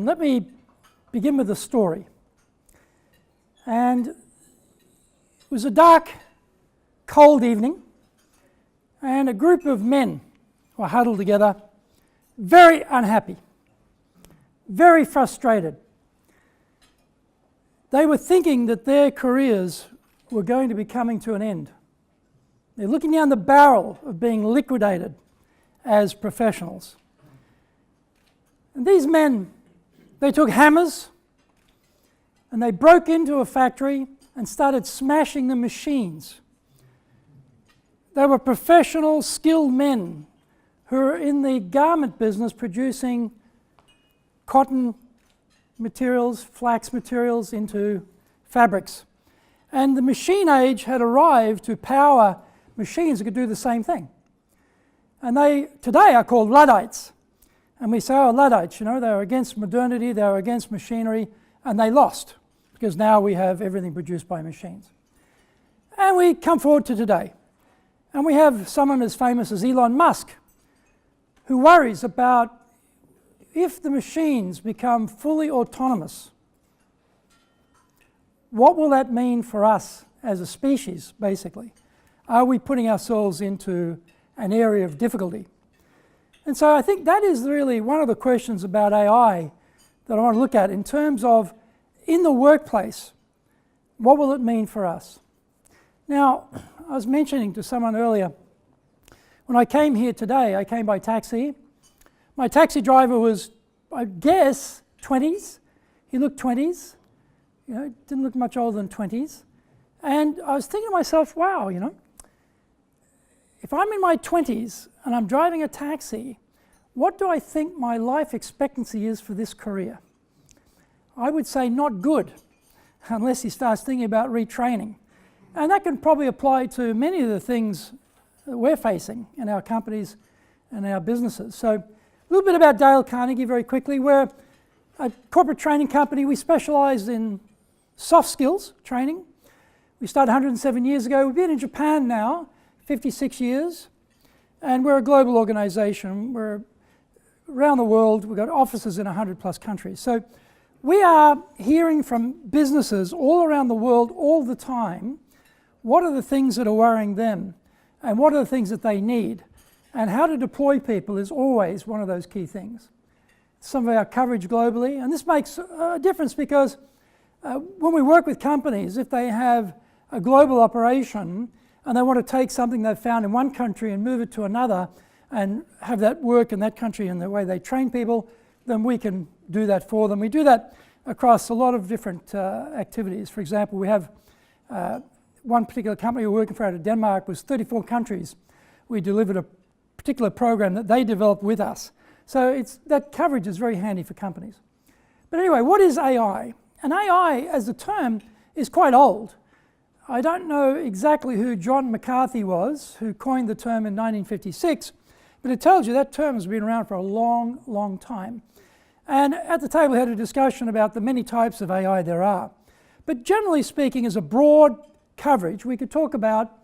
Let me begin with a story. And it was a dark, cold evening, and a group of men were huddled together, very unhappy, very frustrated. They were thinking that their careers were going to be coming to an end. They're looking down the barrel of being liquidated as professionals. And these men, they took hammers and they broke into a factory and started smashing the machines. They were professional, skilled men who were in the garment business producing cotton materials, flax materials into fabrics. And the machine age had arrived to power machines that could do the same thing. And they today are called Luddites. And we say, oh, Luddites, you know, they were against modernity, they were against machinery, and they lost, because now we have everything produced by machines. And we come forward to today, and we have someone as famous as Elon Musk, who worries about if the machines become fully autonomous, what will that mean for us as a species, basically? Are we putting ourselves into an area of difficulty? And so I think that is really one of the questions about AI that I want to look at in terms of, in the workplace, what will it mean for us? Now, I was mentioning to someone earlier, when I came here today, I came by taxi. My taxi driver was, I guess, 20s. He looked 20s. You know, didn't look much older than 20s. And I was thinking to myself, wow, you know, if I'm in my 20s and I'm driving a taxi, what do I think my life expectancy is for this career? I would say not good, unless he starts thinking about retraining. And that can probably apply to many of the things that we're facing in our companies and our businesses. So a little bit about Dale Carnegie very quickly. We're a corporate training company. We specialize in soft skills training. We started 107 years ago. We've been in Japan now 56 years, and we're a global organization. We're around the world. We've got offices in 100 plus countries. So we are hearing from businesses all around the world all the time, what are the things that are worrying them, and what are the things that they need, and how to deploy people is always one of those key things. Some of our coverage globally, and this makes a difference because when we work with companies, if they have a global operation and they want to take something they've found in one country and move it to another and have that work in that country and the way they train people, then we can do that for them. We do that across a lot of different activities. For example, we have one particular company we're working for out of Denmark was 34 countries. We delivered a particular program that they developed with us. So that coverage is very handy for companies. But anyway, what is AI? And AI as a term is quite old. I don't know exactly who John McCarthy was, who coined the term in 1956, but it tells you that term has been around for a long, long time. And at the table we had a discussion about the many types of AI there are. But generally speaking, as a broad coverage, we could talk about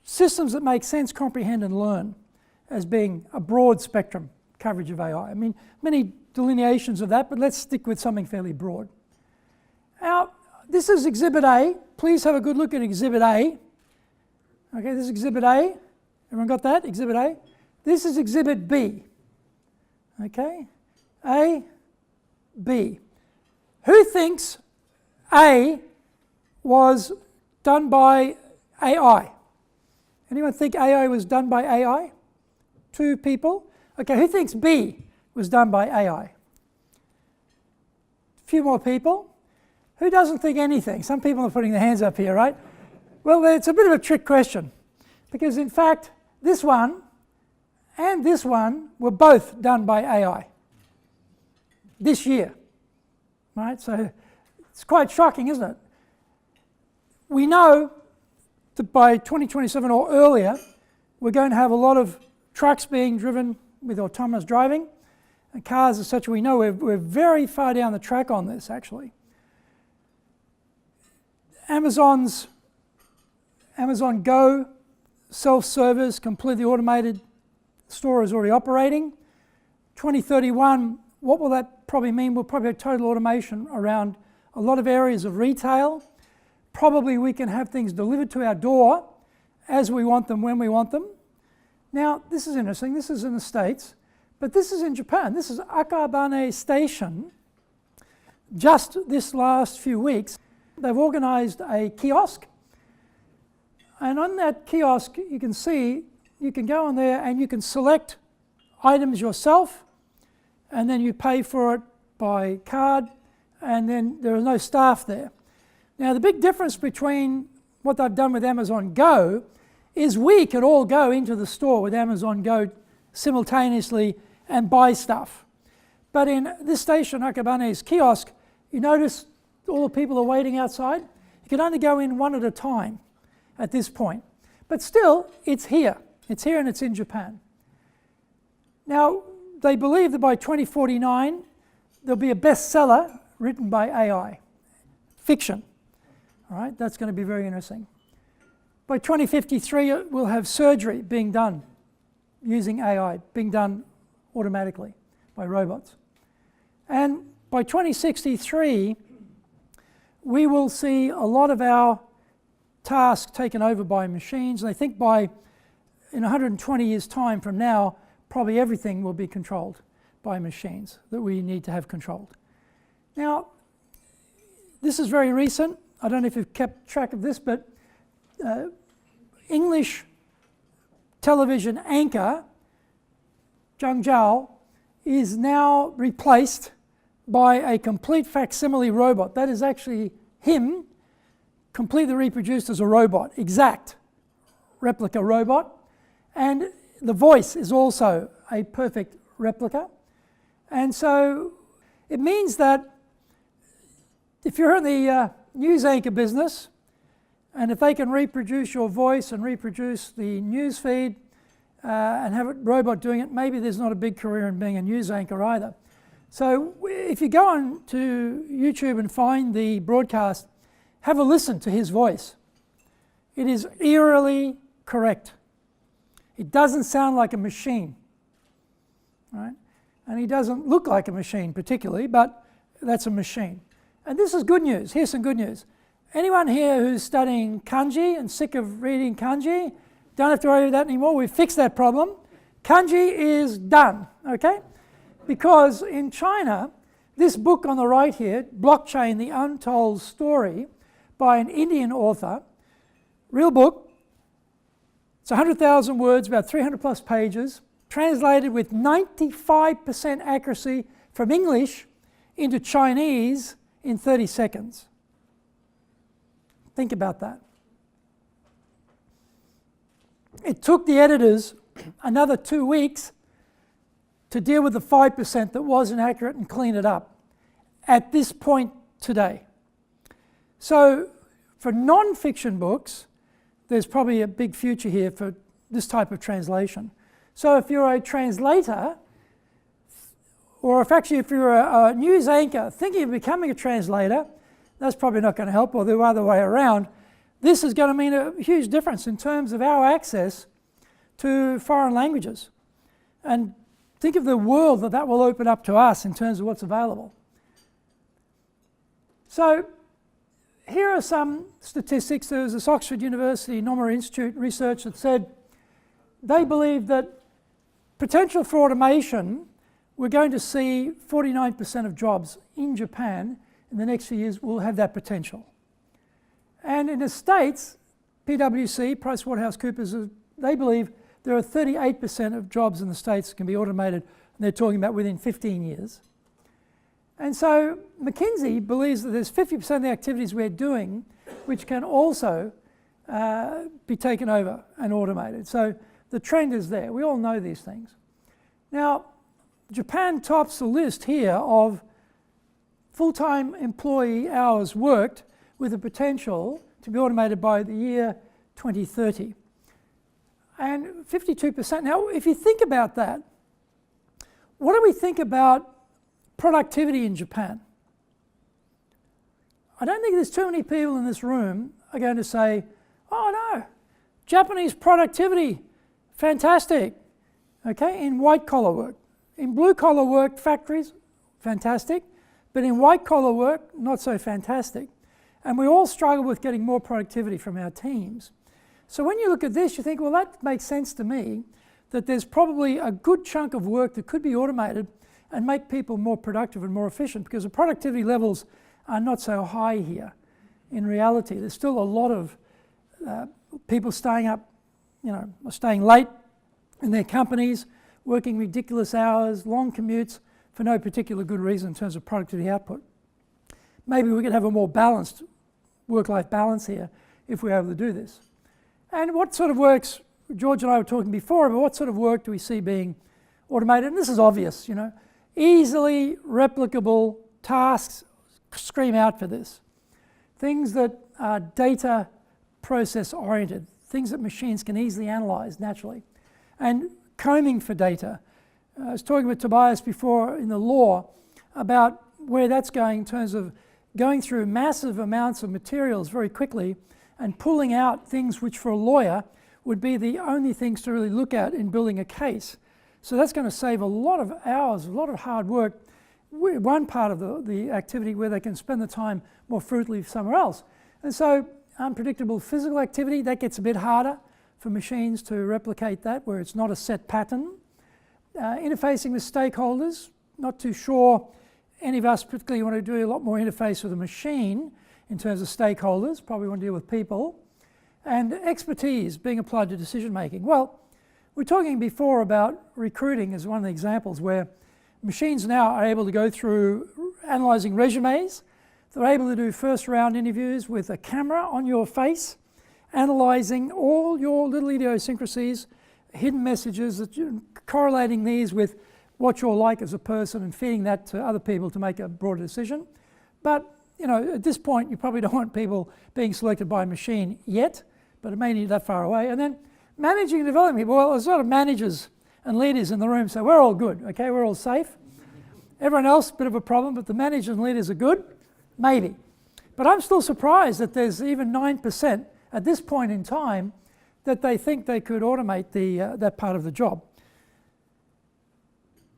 systems that make sense, comprehend, and learn as being a broad spectrum coverage of AI. I mean, many delineations of that, but let's stick with something fairly broad. Now, this is Exhibit A. Please have a good look at Exhibit A. Okay, this is Exhibit A. Everyone got that? Exhibit A. This is Exhibit B. Okay, A, B. Who thinks A was done by AI? Anyone think AI was done by AI? 2 people. Okay, who thinks B was done by AI? A few more people. Who doesn't think anything? Some people are putting their hands up here, right? Well, it's a bit of a trick question, because in fact, this one and this one were both done by AI this year, right? So it's quite shocking, isn't it? We know that by 2027 or earlier, we're going to have a lot of trucks being driven with autonomous driving, and cars as such. We know we're very far down the track on this, actually. Amazon Go, self-service, completely automated store is already operating. 2031, What will that probably mean? We'll probably have total automation around a lot of areas of retail. Probably we can have things delivered to our door as we want them, when we want them. Now, this is interesting. This is in the States, but this is in Japan. This is Akabane Station. Just this last few weeks, they've organized a kiosk. And on that kiosk, you can see, you can go on there and you can select items yourself, and then you pay for it by card, and then there are no staff there. Now, the big difference between what they've done with Amazon Go is we can all go into the store with Amazon Go simultaneously and buy stuff. But in this station, Akabane's kiosk, you notice all the people are waiting outside. You can only go in one at a time at this point. But still, it's here. It's here and it's in Japan. Now, they believe that by 2049, there'll be a bestseller written by AI, fiction. All right, that's going to be very interesting. By 2053, we'll have surgery being done using AI, being done automatically by robots. And by 2063, we will see a lot of our tasks taken over by machines. And I think in 120 years' time from now, probably everything will be controlled by machines that we need to have controlled. Now, this is very recent. I don't know if you've kept track of this, but English television anchor Zhang Zhao is now replaced by a complete facsimile robot. That is actually him, completely reproduced as a robot, exact replica robot. And the voice is also a perfect replica. And so it means that if you're in the news anchor business, and if they can reproduce your voice and reproduce the news feed and have a robot doing it, maybe there's not a big career in being a news anchor either. So if you go on to YouTube and find the broadcast, have a listen to his voice. It is eerily correct. It doesn't sound like a machine, right? And he doesn't look like a machine particularly, but that's a machine. And this is good news. Here's some good news. Anyone here who's studying kanji and sick of reading kanji, don't have to worry about that anymore. We've fixed that problem. Kanji is done, okay? Because in China, this book on the right here, Blockchain, The Untold Story, by an Indian author, real book, it's 100,000 words, about 300 plus pages, translated with 95% accuracy from English into Chinese in 30 seconds. Think about that. It took the editors another 2 weeks to deal with the 5% that was inaccurate and clean it up at this point today. So for non-fiction books, there's probably a big future here for this type of translation. So if you're a translator, or if you're a news anchor thinking of becoming a translator, that's probably not going to help, or the other way around. This is going to mean a huge difference in terms of our access to foreign languages. And think of the world that will open up to us in terms of what's available. So here are some statistics. There was this Oxford University Nomura Institute research that said they believe that potential for automation, we're going to see 49% of jobs in Japan in the next few years will have that potential. And in the States, PwC, PricewaterhouseCoopers, they believe there are 38% of jobs in the States that can be automated, and they're talking about within 15 years. And so McKinsey believes that there's 50% of the activities we're doing which can also be taken over and automated. So the trend is there. We all know these things. Now, Japan tops the list here of full-time employee hours worked with the potential to be automated by the year 2030. And 52%. Now, if you think about that, what do we think about productivity in Japan? I don't think there's too many people in this room are going to say, oh no, Japanese productivity, fantastic, okay, in white-collar work. In blue-collar work, factories, fantastic, but in white-collar work, not so fantastic. And we all struggle with getting more productivity from our teams. So when you look at this, you think, well, that makes sense to me, that there's probably a good chunk of work that could be automated and make people more productive and more efficient, because the productivity levels are not so high here. In reality, there's still a lot of people staying up, or staying late in their companies, working ridiculous hours, long commutes, for no particular good reason in terms of productivity output. Maybe we could have a more balanced work-life balance here if we're able to do this. And what sort of works, George and I were talking before about what sort of work do we see being automated? And this is obvious, easily replicable tasks scream out for this. Things that are data process oriented, things that machines can easily analyze naturally. And combing for data. I was talking with Tobias before in the law about where that's going in terms of going through massive amounts of materials very quickly and pulling out things which for a lawyer would be the only things to really look at in building a case. So that's going to save a lot of hours, a lot of hard work, one part of the activity where they can spend the time more fruitfully somewhere else. And so unpredictable physical activity, that gets a bit harder for machines to replicate that, where it's not a set pattern. Interfacing with stakeholders, not too sure any of us particularly want to do a lot more interface with a machine in terms of stakeholders, probably want to deal with people. And expertise being applied to decision making. Well, we're talking before about recruiting as one of the examples where machines now are able to go through analysing resumes. They're able to do first round interviews with a camera on your face, analysing all your little idiosyncrasies, hidden messages, correlating these with what you're like as a person and feeding that to other people to make a broader decision. But at this point you probably don't want people being selected by a machine yet, but it may need that far away. And then managing and developing people. Well, there's a lot of managers and leaders in the room, so we're all good, okay, we're all safe. Everyone else, a bit of a problem, but the managers and leaders are good, maybe. But I'm still surprised that there's even 9% at this point in time that they think they could automate that part of the job.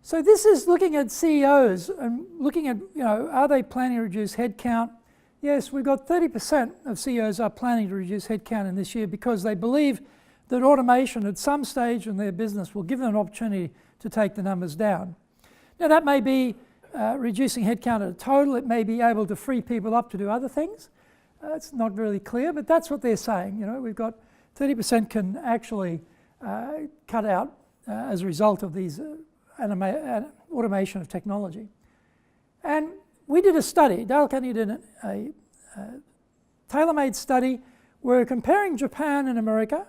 So this is looking at CEOs and looking at, are they planning to reduce headcount? Yes, we've got 30% of CEOs are planning to reduce headcount in this year because they believe that automation at some stage in their business will give them an opportunity to take the numbers down. Now that may be reducing headcount at a total, it may be able to free people up to do other things. It's not really clear, but that's what they're saying. We've got 30% can actually cut out as a result of these automation of technology. And we did a study, Dale Carnegie did a tailor-made study where we're comparing Japan and America,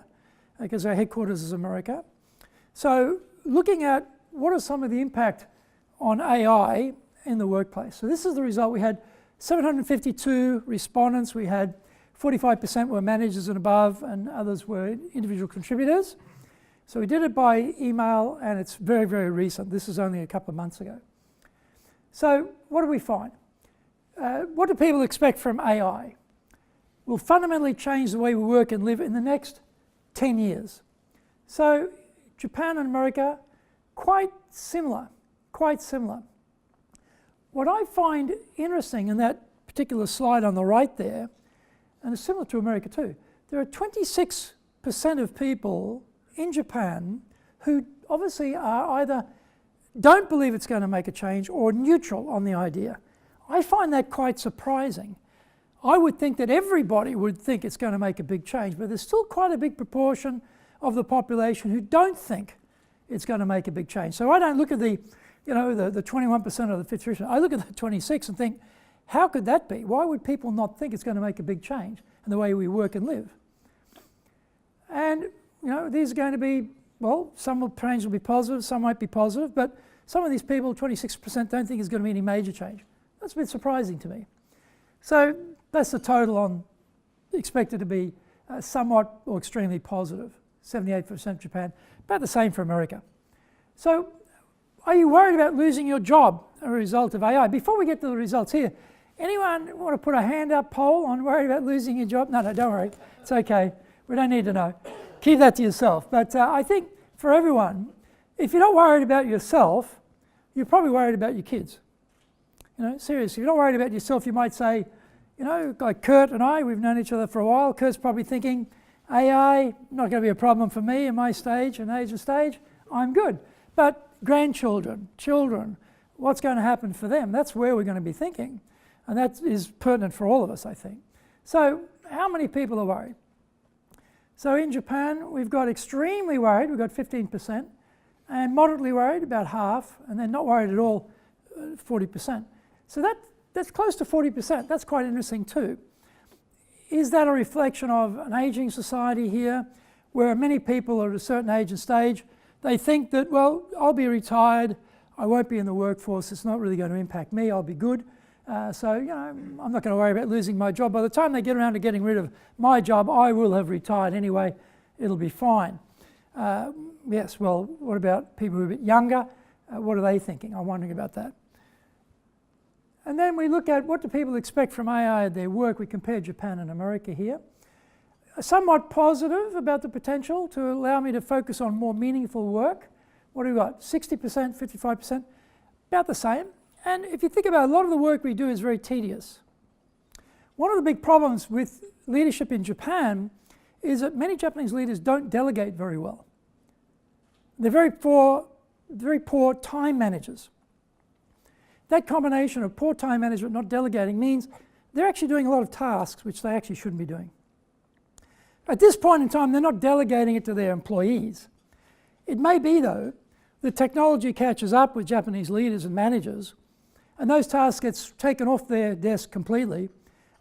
because our headquarters is America. So looking at what are some of the impact on AI in the workplace. So this is the result. We had 752 respondents. We had 45% were managers and above, and others were individual contributors. So we did it by email, and it's very, very recent. This is only a couple of months ago. So what do we find? What do people expect from AI? Will fundamentally change the way we work and live in the next 10 years. So Japan and America, quite similar, quite similar. What I find interesting in that particular slide on the right there, and it's similar to America too, there are 26% of people in Japan who obviously are either don't believe it's going to make a change or neutral on the idea. I find that quite surprising. I would think that everybody would think it's going to make a big change, but there's still quite a big proportion of the population who don't think it's going to make a big change. So I don't look at the 21% or the 53%. I look at the 26 and think, how could that be? Why would people not think it's going to make a big change in the way we work and live? And these are going to be, well, some change will be positive, some might be positive, but some of these people, 26%, don't think there's going to be any major change. That's a bit surprising to me. So that's the total on expected to be somewhat or extremely positive. 78% Japan, about the same for America. So are you worried about losing your job as a result of AI? Before we get to the results here, anyone want to put a hand up poll on worried about losing your job? No, don't worry. It's okay. We don't need to know. Keep that to yourself. But I think for everyone, if you're not worried about yourself, you're probably worried about your kids. You know, seriously, if you're not worried about yourself, you might say, you know, like Kurt and I, we've known each other for a while. Kurt's probably thinking, AI, not going to be a problem for me in my stage and age and stage. I'm good. But grandchildren, children, what's going to happen for them? That's where we're going to be thinking. And that is pertinent for all of us, I think. So how many people are worried? So in Japan, we've got extremely worried, we've got 15%, and moderately worried, about half, and then not worried at all, 40%. So that's close to 40%. That's quite interesting too. Is that a reflection of an aging society here, where many people are at a certain age and stage, they think that, well, I'll be retired, I won't be in the workforce, it's not really going to impact me, I'll be good. So, you know, I'm not going to worry about losing my job. By the time they get around to getting rid of my job, I will have retired anyway, it'll be fine. Yes, well, what about people who are a bit younger? What are they thinking? I'm wondering about that. And then we look at what do people expect from AI at their work. We compare Japan and America here. Somewhat positive about the potential to allow me to focus on more meaningful work. What do we got? 60%, 55%, about the same. And if you think about it, a lot of the work we do is very tedious. One of the big problems with leadership in Japan is that many Japanese leaders don't delegate very well. They're very poor time managers. That combination of poor time management, not delegating, means they're actually doing a lot of tasks which they actually shouldn't be doing. At this point in time, they're not delegating it to their employees. It may be, though, that technology catches up with Japanese leaders and managers, and those tasks get taken off their desk completely,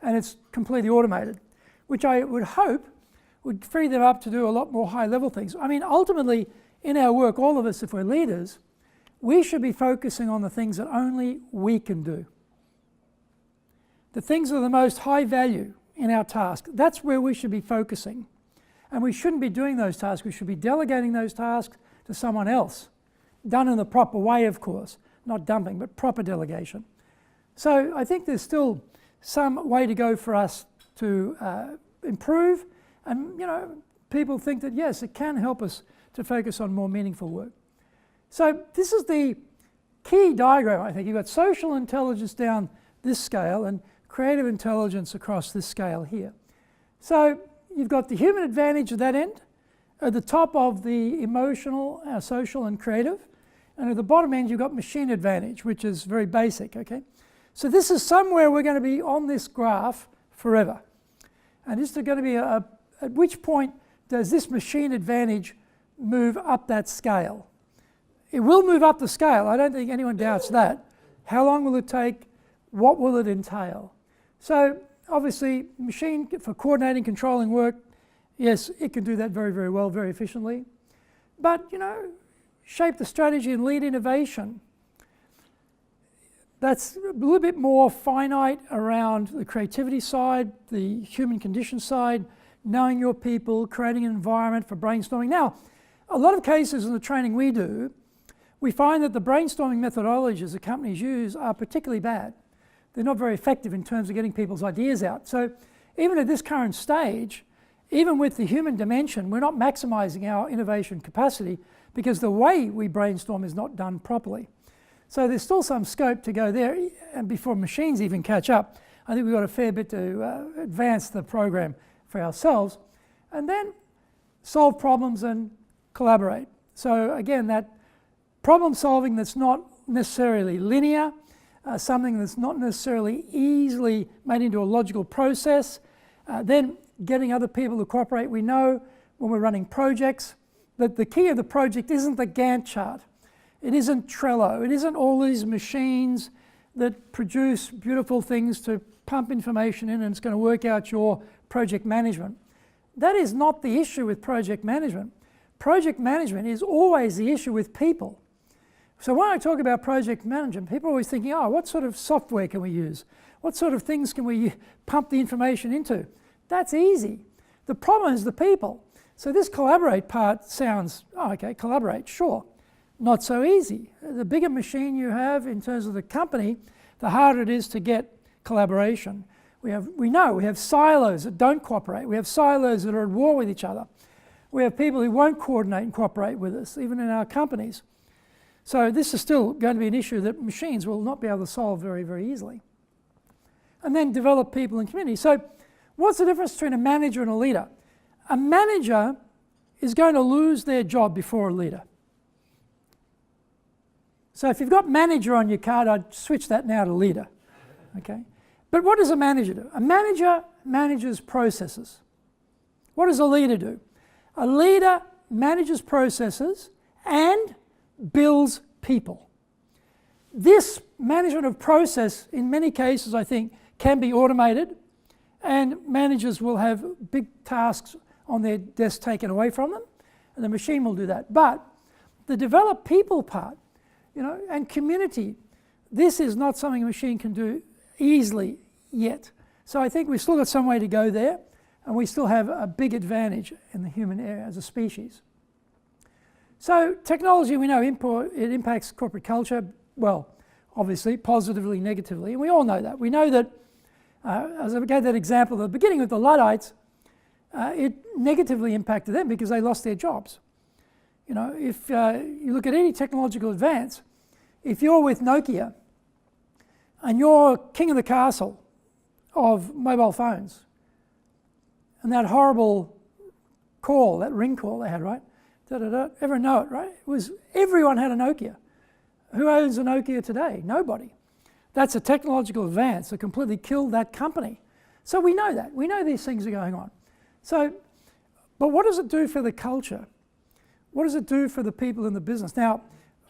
and it's completely automated, which I would hope would free them up to do a lot more high-level things. I mean, ultimately, in our work, all of us, if we're leaders, we should be focusing on the things that only we can do. The things that are the most high value in our task, that's where we should be focusing. And we shouldn't be doing those tasks, we should be delegating those tasks to someone else. Done in the proper way, of course, not dumping, but proper delegation. So I think there's still some way to go for us to improve, and you know, people think that yes, it can help us to focus on more meaningful work. So this is the key diagram, I think. You've got social intelligence down this scale and creative intelligence across this scale here. So you've got the human advantage at that end, at the top of the emotional, social and creative, and at the bottom end you've got machine advantage, which is very basic, okay? So this is somewhere we're going to be on this graph forever. And this is going to be at which point does this machine advantage move up that scale? It will move up the scale, I don't think anyone doubts that. How long will it take? What will it entail? So obviously machine for coordinating, controlling work, yes, it can do that very, very well, very efficiently. But, you know, shape the strategy and lead innovation. That's a little bit more finite around the creativity side, the human condition side, knowing your people, creating an environment for brainstorming. Now, a lot of cases in the training we do, we find that the brainstorming methodologies that companies use are particularly bad. They're not very effective in terms of getting people's ideas out. So even at this current stage, even with the human dimension, we're not maximizing our innovation capacity because the way we brainstorm is not done properly. So there's still some scope to go there, and before machines even catch up, I think we've got a fair bit to advance the program for ourselves. And then solve problems and collaborate. So again, that problem solving that's not necessarily linear, something that's not necessarily easily made into a logical process, then getting other people to cooperate. We know when we're running projects that the key of the project isn't the Gantt chart. It isn't Trello. It isn't all these machines that produce beautiful things to pump information in and it's going to work out your project management. That is not the issue with project management. Project management is always the issue with people. So when I talk about project management, people are always thinking, oh, what sort of software can we use? What sort of things can we pump the information into? That's easy. The problem is the people. So this collaborate part sounds, oh, okay, collaborate, sure. Not so easy. The bigger machine you have in terms of the company, the harder it is to get collaboration. We know we have silos that don't cooperate. We have silos that are at war with each other. We have people who won't coordinate and cooperate with us, even in our companies. So this is still going to be an issue that machines will not be able to solve very, very easily. And then develop people and community. So what's the difference between a manager and a leader? A manager is going to lose their job before a leader. So if you've got manager on your card, I'd switch that now to leader. Okay? But what does a manager do? A manager manages processes. What does a leader do? A leader manages processes and builds people. This management of process, in many cases, I think, can be automated, and managers will have big tasks on their desk taken away from them, and the machine will do that. But the develop people part, and community, this is not something a machine can do easily yet. So I think we've still got some way to go there, and we still have a big advantage in the human area as a species. So technology, we know, it impacts corporate culture, well, obviously, positively, negatively, and we all know that. We know that, as I gave that example at the beginning with the Luddites, it negatively impacted them because they lost their jobs. If you look at any technological advance, if you're with Nokia and you're king of the castle of mobile phones, and that horrible call, that ring call they had, right? Da-da-da. Everyone know it, right? Everyone had a Nokia. Who owns a Nokia today? Nobody. That's a technological advance that completely killed that company. So we know that. We know these things are going on. So, but what does it do for the culture? What does it do for the people in the business? Now,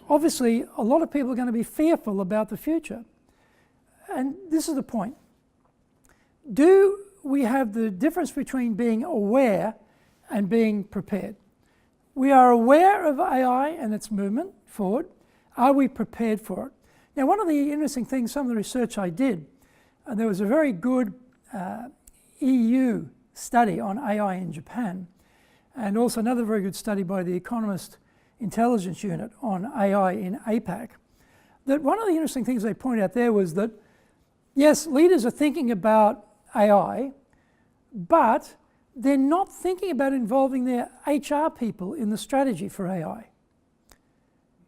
obviously, a lot of people are going to be fearful about the future. And this is the point. Do we have the difference between being aware and being prepared? We are aware of AI and its movement forward. Are we prepared for it? Now, one of the interesting things, some of the research I did, there was a very good EU study on AI in Japan, and also another very good study by the Economist Intelligence Unit on AI in APAC, that one of the interesting things they pointed out there was that, yes, leaders are thinking about AI, but they're not thinking about involving their HR people in the strategy for AI.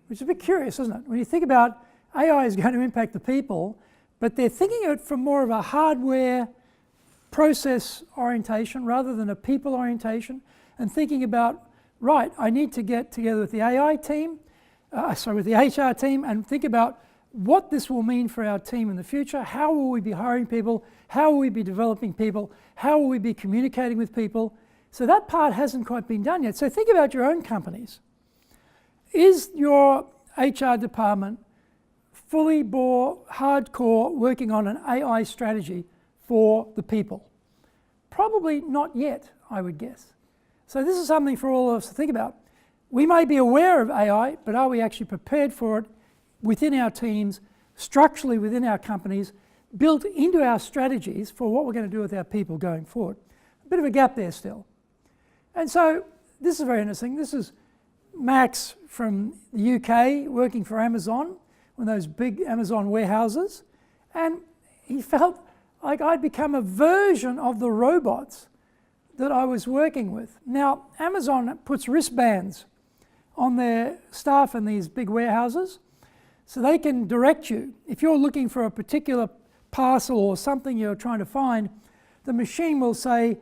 Which is a bit curious, isn't it? When you think about AI is going to impact the people, but they're thinking of it from more of a hardware process orientation rather than a people orientation, and thinking about, right, I need to get together with the AI team, with the HR team, and think about what this will mean for our team in the future. How will we be hiring people? How will we be developing people? How will we be communicating with people? So that part hasn't quite been done yet. So think about your own companies. Is your HR department fully bore, hardcore, working on an AI strategy for the people? Probably not yet, I would guess. So this is something for all of us to think about. We may be aware of AI, but are we actually prepared for it within our teams, structurally within our companies, built into our strategies for what we're going to do with our people going forward? A bit of a gap there still. And so this is very interesting. This is Max from the UK working for Amazon, one of those big Amazon warehouses, and he felt like I'd become a version of the robots that I was working with. Now, Amazon puts wristbands on their staff in these big warehouses, so they can direct you. If you're looking for a particular parcel or something you're trying to find, the machine will say,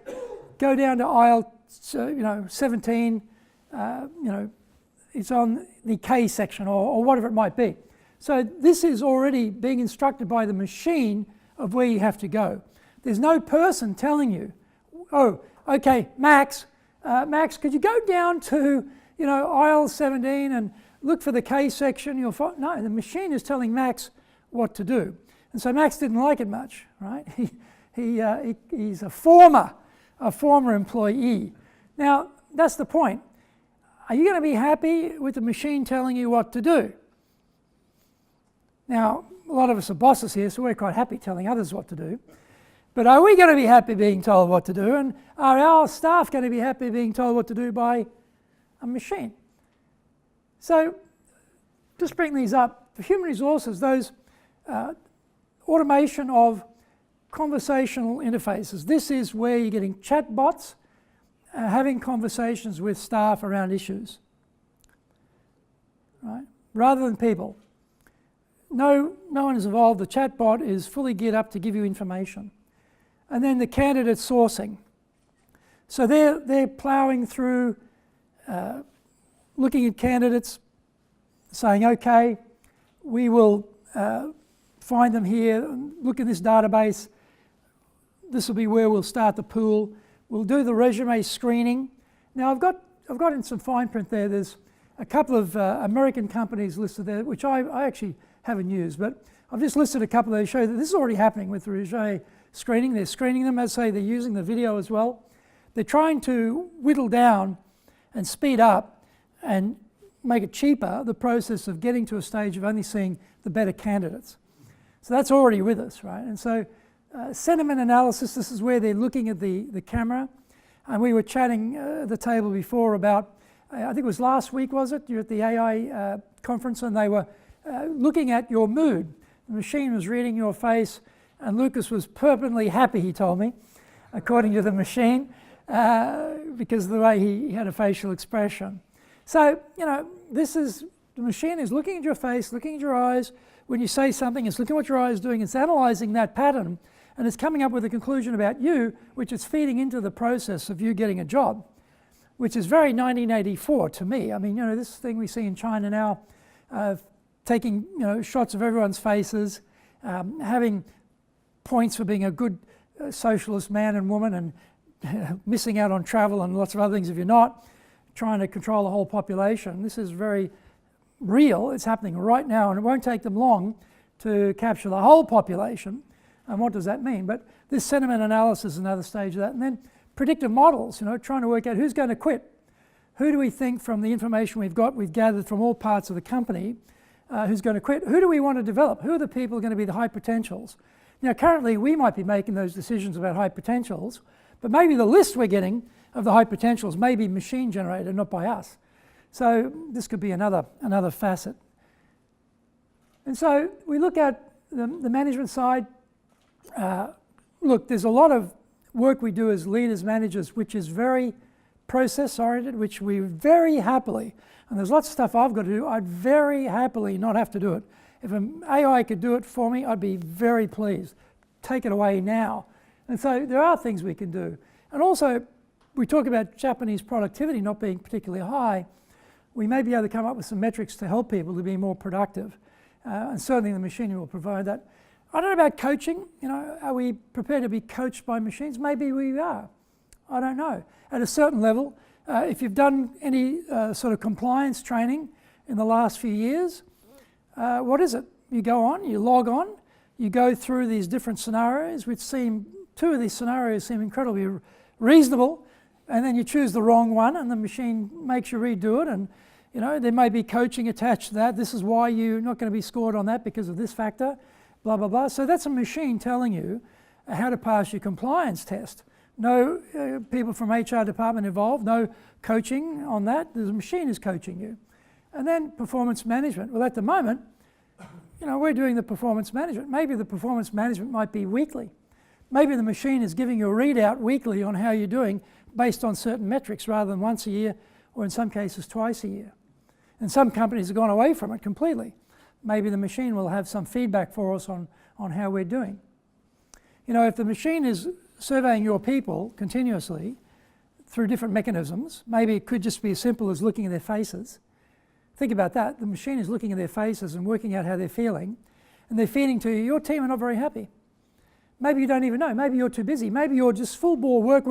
go down to aisle 17, it's on the K section or whatever it might be. So this is already being instructed by the machine of where you have to go. There's no person telling you, oh, okay, Max, could you go down to aisle 17 and look for the K section? You'll find, no, the machine is telling Max what to do. And so Max didn't like it much, right? He's a former employee. Now, that's the point. Are you going to be happy with the machine telling you what to do? Now, a lot of us are bosses here, so we're quite happy telling others what to do. But are we going to be happy being told what to do? And are our staff going to be happy being told what to do by a machine? So, just bring these up. For human resources, those automation of conversational interfaces. This is where you're getting chatbots having conversations with staff around issues. Right? rather than people. No one has evolved. The chatbot is fully geared up to give you information. And then the candidate sourcing. So they're ploughing through, looking at candidates, saying, okay, we will find them here, look in this database. This will be where we'll start the pool. We'll do the resume screening. Now I've got in some fine print there, there's a couple of American companies listed there, which I actually haven't used, but I've just listed a couple that show that this is already happening with the resume screening. They're screening them, as I say, they're using the video as well. They're trying to whittle down and speed up and make it cheaper, the process of getting to a stage of only seeing the better candidates. So that's already with us, right? And so sentiment analysis, this is where they're looking at the camera. And we were chatting at the table before about, I think it was last week, was it? You're at the AI conference, and they were looking at your mood. The machine was reading your face, and Lucas was permanently happy, he told me, according to the machine, because of the way he had a facial expression. So, the machine is looking at your face, looking at your eyes. When you say something, it's looking at what your eye is doing, it's analysing that pattern, and it's coming up with a conclusion about you, which is feeding into the process of you getting a job, which is very 1984 to me. I mean, this thing we see in China now, taking shots of everyone's faces, having points for being a good socialist man and woman, and missing out on travel and lots of other things if you're not, trying to control the whole population. This is very real. It's happening right now, and it won't take them long to capture the whole population. And what does that mean? But this sentiment analysis is another stage of that. And then predictive models, trying to work out who's going to quit. Who do we think, from the information we've gathered from all parts of the company, who's going to quit? Who do we want to develop? Who are the people going to be the high potentials? Now, currently, we might be making those decisions about high potentials, but maybe the list we're getting of the high potentials may be machine generated, not by us. So this could be another facet. And so we look at the management side. Look, there's a lot of work we do as leaders, managers, which is very process-oriented, which we very happily, and there's lots of stuff I've got to do, I'd very happily not have to do it. If an AI could do it for me, I'd be very pleased. Take it away now. And so there are things we can do. And also, we talk about Japanese productivity not being particularly high. We may be able to come up with some metrics to help people to be more productive. And certainly the machine will provide that. I don't know about coaching. Are we prepared to be coached by machines? Maybe we are. I don't know. At a certain level, if you've done any sort of compliance training in the last few years, what is it? You go on, you log on, you go through these different scenarios, which two of these scenarios seem incredibly reasonable, and then you choose the wrong one, and the machine makes you redo it, and there may be coaching attached to that. This is why you're not going to be scored on that because of this factor, blah, blah, blah. So that's a machine telling you how to pass your compliance test. No people from HR department involved, no coaching on that. The machine is coaching you. And then performance management. Well, at the moment, we're doing the performance management. Maybe the performance management might be weekly. Maybe the machine is giving you a readout weekly on how you're doing based on certain metrics rather than once a year, or in some cases twice a year. And some companies have gone away from it completely. Maybe the machine will have some feedback for us on how we're doing. If the machine is surveying your people continuously through different mechanisms, maybe it could just be as simple as looking at their faces. Think about that. The machine is looking at their faces and working out how they're feeling, and they're feeding to you, your team are not very happy. Maybe you don't even know. Maybe you're too busy. Maybe you're just full bore work,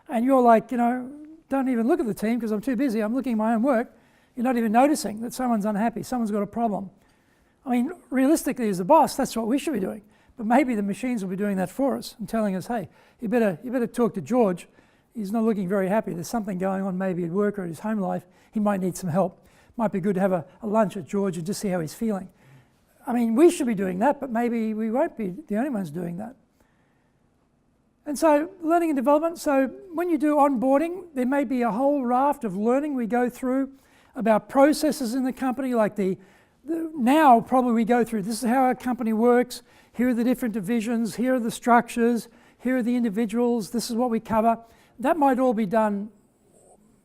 and you're like, don't even look at the team because I'm too busy. I'm looking at my own work. You're not even noticing that someone's unhappy, someone's got a problem. I mean, realistically, as the boss, that's what we should be doing. But maybe the machines will be doing that for us and telling us, hey, you better talk to George. He's not looking very happy. There's something going on maybe at work or at his home life. He might need some help. Might be good to have a lunch at George and just see how he's feeling. I mean, we should be doing that, but maybe we won't be the only ones doing that. And so, learning and development. So when you do onboarding, there may be a whole raft of learning we go through about processes in the company, like now probably we go through, this is how our company works, here are the different divisions, here are the structures, here are the individuals, this is what we cover. That might all be done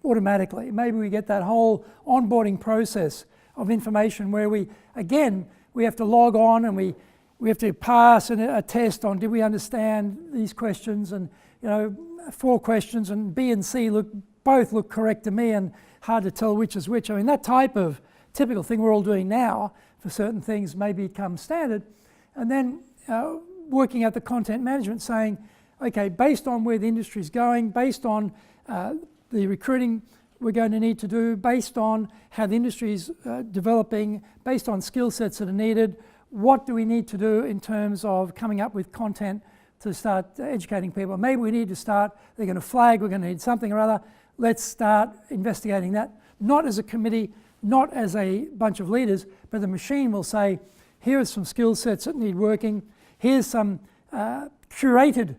automatically. Maybe we get that whole onboarding process of information where we have to log on and we have to pass a test on did we understand these questions, and 4 questions and B and C both look correct to me and hard to tell which is which. I mean, that type of typical thing we're all doing now for certain things may become standard. And then working out the content management, saying, okay, based on where the industry is going, based on the recruiting we're going to need to do, based on how the industry is developing, based on skill sets that are needed, what do we need to do in terms of coming up with content to start educating people? Maybe we need to start, they're going to flag, we're going to need something or other, let's start investigating that, not as a committee, not as a bunch of leaders, but the machine will say, here are some skill sets that need working, here's some curated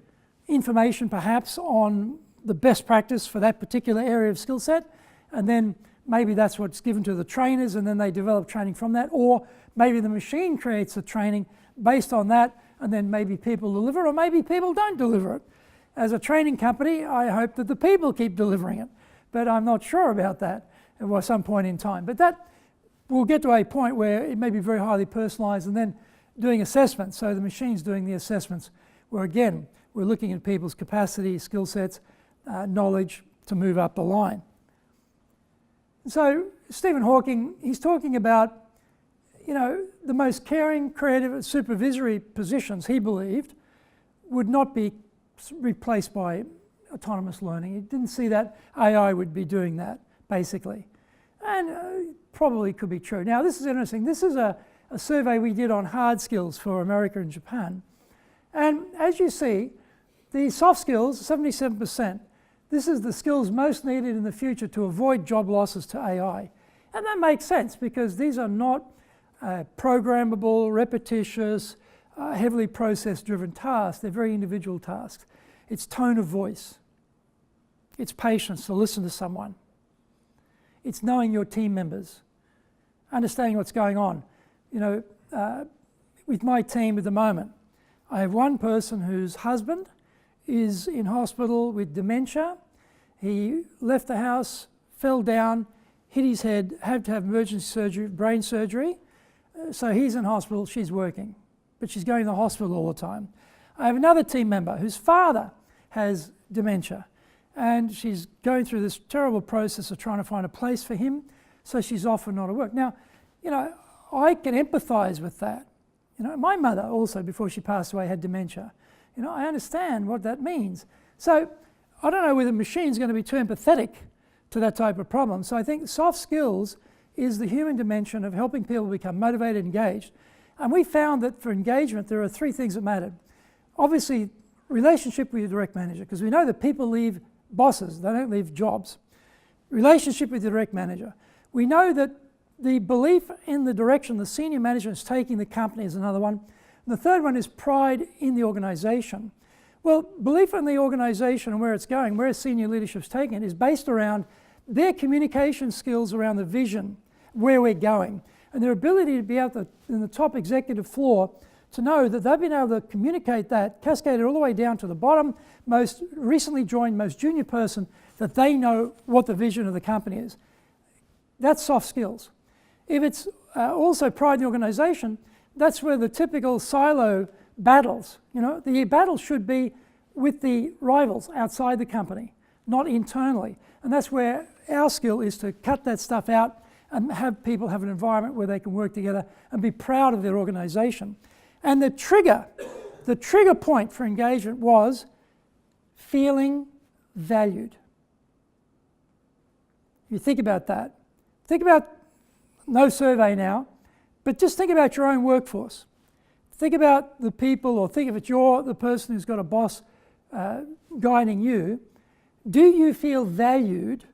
information perhaps on the best practice for that particular area of skill set, and then maybe that's what's given to the trainers and then they develop training from that, or maybe the machine creates the training based on that and then maybe people deliver it, or maybe people don't deliver it. As a training company, I hope that the people keep delivering it, but I'm not sure about that at some point in time. But that will get to a point where it may be very highly personalised, and then doing assessments. So the machine's doing the assessments where, again, we're looking at people's capacity, skill sets, knowledge to move up the line. So Stephen Hawking, he's talking about, the most caring, creative, and supervisory positions, he believed, would not be replaced by autonomous learning. He didn't see that AI would be doing that, basically. And probably could be true. Now, this is interesting. This is a survey we did on hard skills for America and Japan. And as you see, the soft skills, 77%, this is the skills most needed in the future to avoid job losses to AI. And that makes sense because these are not programmable, repetitious, heavily process-driven tasks. They're very individual tasks. It's tone of voice. It's patience to listen to someone. It's knowing your team members, understanding what's going on. With my team at the moment, I have one person whose husband is in hospital with dementia. He left the house, fell down, hit his head, had to have emergency surgery, brain surgery. So he's in hospital, she's working, but she's going to the hospital all the time. I have another team member whose father has dementia, and she's going through this terrible process of trying to find a place for him, so she's often not at work. Now, I can empathise with that. My mother also, before she passed away, had dementia. I understand what that means. So I don't know whether the machine's going to be too empathetic to that type of problem. So I think soft skills is the human dimension of helping people become motivated, engaged. And we found that for engagement, there are 3 things that mattered. Obviously, relationship with your direct manager, because we know that people leave bosses, they don't leave jobs. Relationship with your direct manager. We know that the belief in the direction the senior management is taking the company is another one. And the third one is pride in the organisation. Well, belief in the organisation and where it's going, where senior leadership's taking it, is based around their communication skills around the vision, where we're going, and their ability to be able to, in the top executive floor, to know that they've been able to communicate that, cascade it all the way down to the bottom, most recently joined, most junior person, that they know what the vision of the company is. That's soft skills. If it's also pride in the organisation, that's where the typical silo battles, the battle should be with the rivals outside the company, not internally. And that's where our skill is to cut that stuff out and have people have an environment where they can work together and be proud of their organisation. And the trigger point for engagement was feeling valued. You think about that. Think about, no survey now, but just think about your own workforce. Think about the people, or think if you're the person who's got a boss guiding you. Do you feel valued?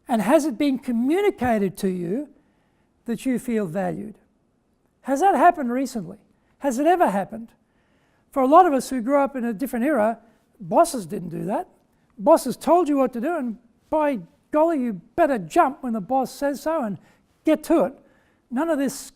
And has it been communicated to you that you feel valued? Has that happened recently? Has it ever happened? For a lot of us who grew up in a different era, bosses didn't do that. Bosses told you what to do, and by golly, you better jump when the boss says so and get to it. None of this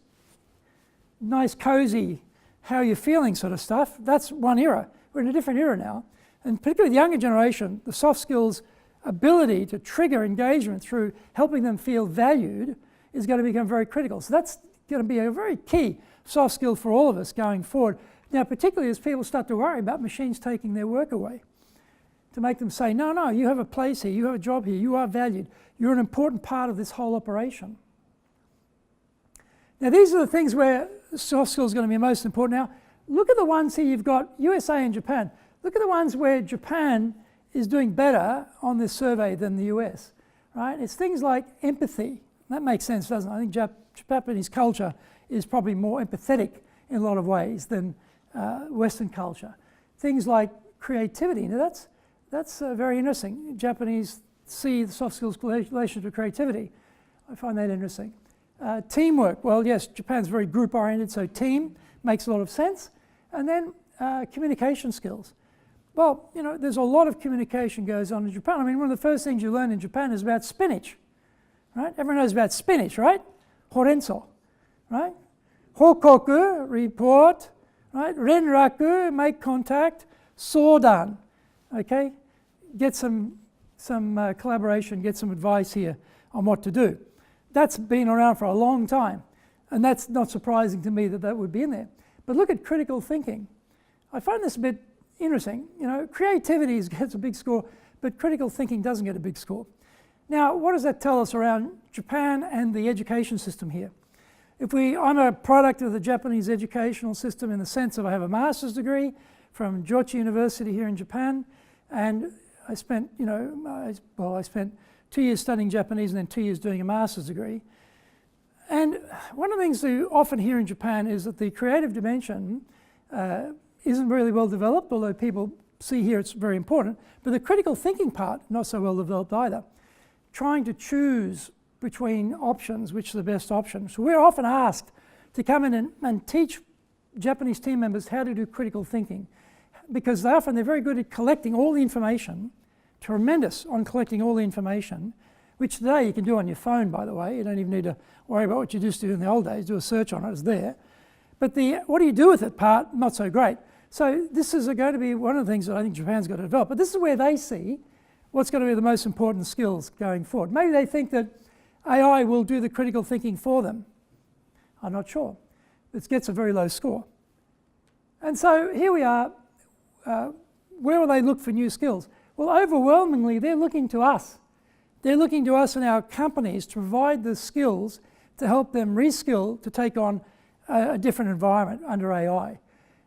nice, cozy, how you're feeling sort of stuff. That's one era. We're in a different era now. And particularly the younger generation, the soft skills ability to trigger engagement through helping them feel valued is going to become very critical. So that's going to be a very key soft skill for all of us going forward. Now, particularly as people start to worry about machines taking their work away, to make them say, no, no, you have a place here, you have a job here, you are valued, you're an important part of this whole operation. Now, these are the things where soft skills are going to be most important. Now, look at the ones here. You've got USA and Japan. Look at the ones where Japan is doing better on this survey than the US, right? It's things like empathy. That makes sense, doesn't it? I think Japanese culture is probably more empathetic in a lot of ways than Western culture. Things like creativity. Now, that's very interesting. Japanese see the soft skills relation to creativity. I find that interesting. Teamwork. Well, yes, Japan's very group-oriented, so team makes a lot of sense. And then communication skills. Well, you know, there's a lot of communication goes on in Japan. I mean, one of the first things you learn in Japan is about spinach, right? Everyone knows about spinach, right? Horenso, right? Hokoku, report, right? Renraku, make contact. Sodan, okay? Get some collaboration, get some advice here on what to do. That's been around for a long time, and that's not surprising to me that that would be in there. But look at critical thinking. I find this a bit interesting. You know, creativity gets a big score, but critical thinking doesn't get a big score. Now, what does that tell us around Japan and the education system here? I'm a product of the Japanese educational system in the sense of I have a master's degree from Jochi University here in Japan, and I spent, you know, I spent 2 years studying Japanese and then 2 years doing a master's degree. And one of the things you often hear in Japan is that the creative dimension isn't really well developed, although people see here it's very important, but the critical thinking part, not so well developed either. Trying to choose between options, which is the best option. So we're often asked to come in and teach Japanese team members how to do critical thinking, because they're very good at collecting all the information, tremendous on collecting all the information, which today you can do on your phone, by the way. You don't even need to worry about what you used to do in the old days, do a search on it, it's there. But the what do you do with it part, not so great. So this is going to be one of the things that I think Japan's got to develop. But this is where they see what's going to be the most important skills going forward. Maybe they think that AI will do the critical thinking for them. I'm not sure. It gets a very low score. And so here we are. Where will they look for new skills? Well, overwhelmingly, they're looking to us. They're looking to us and our companies to provide the skills to help them reskill to take on a different environment under AI.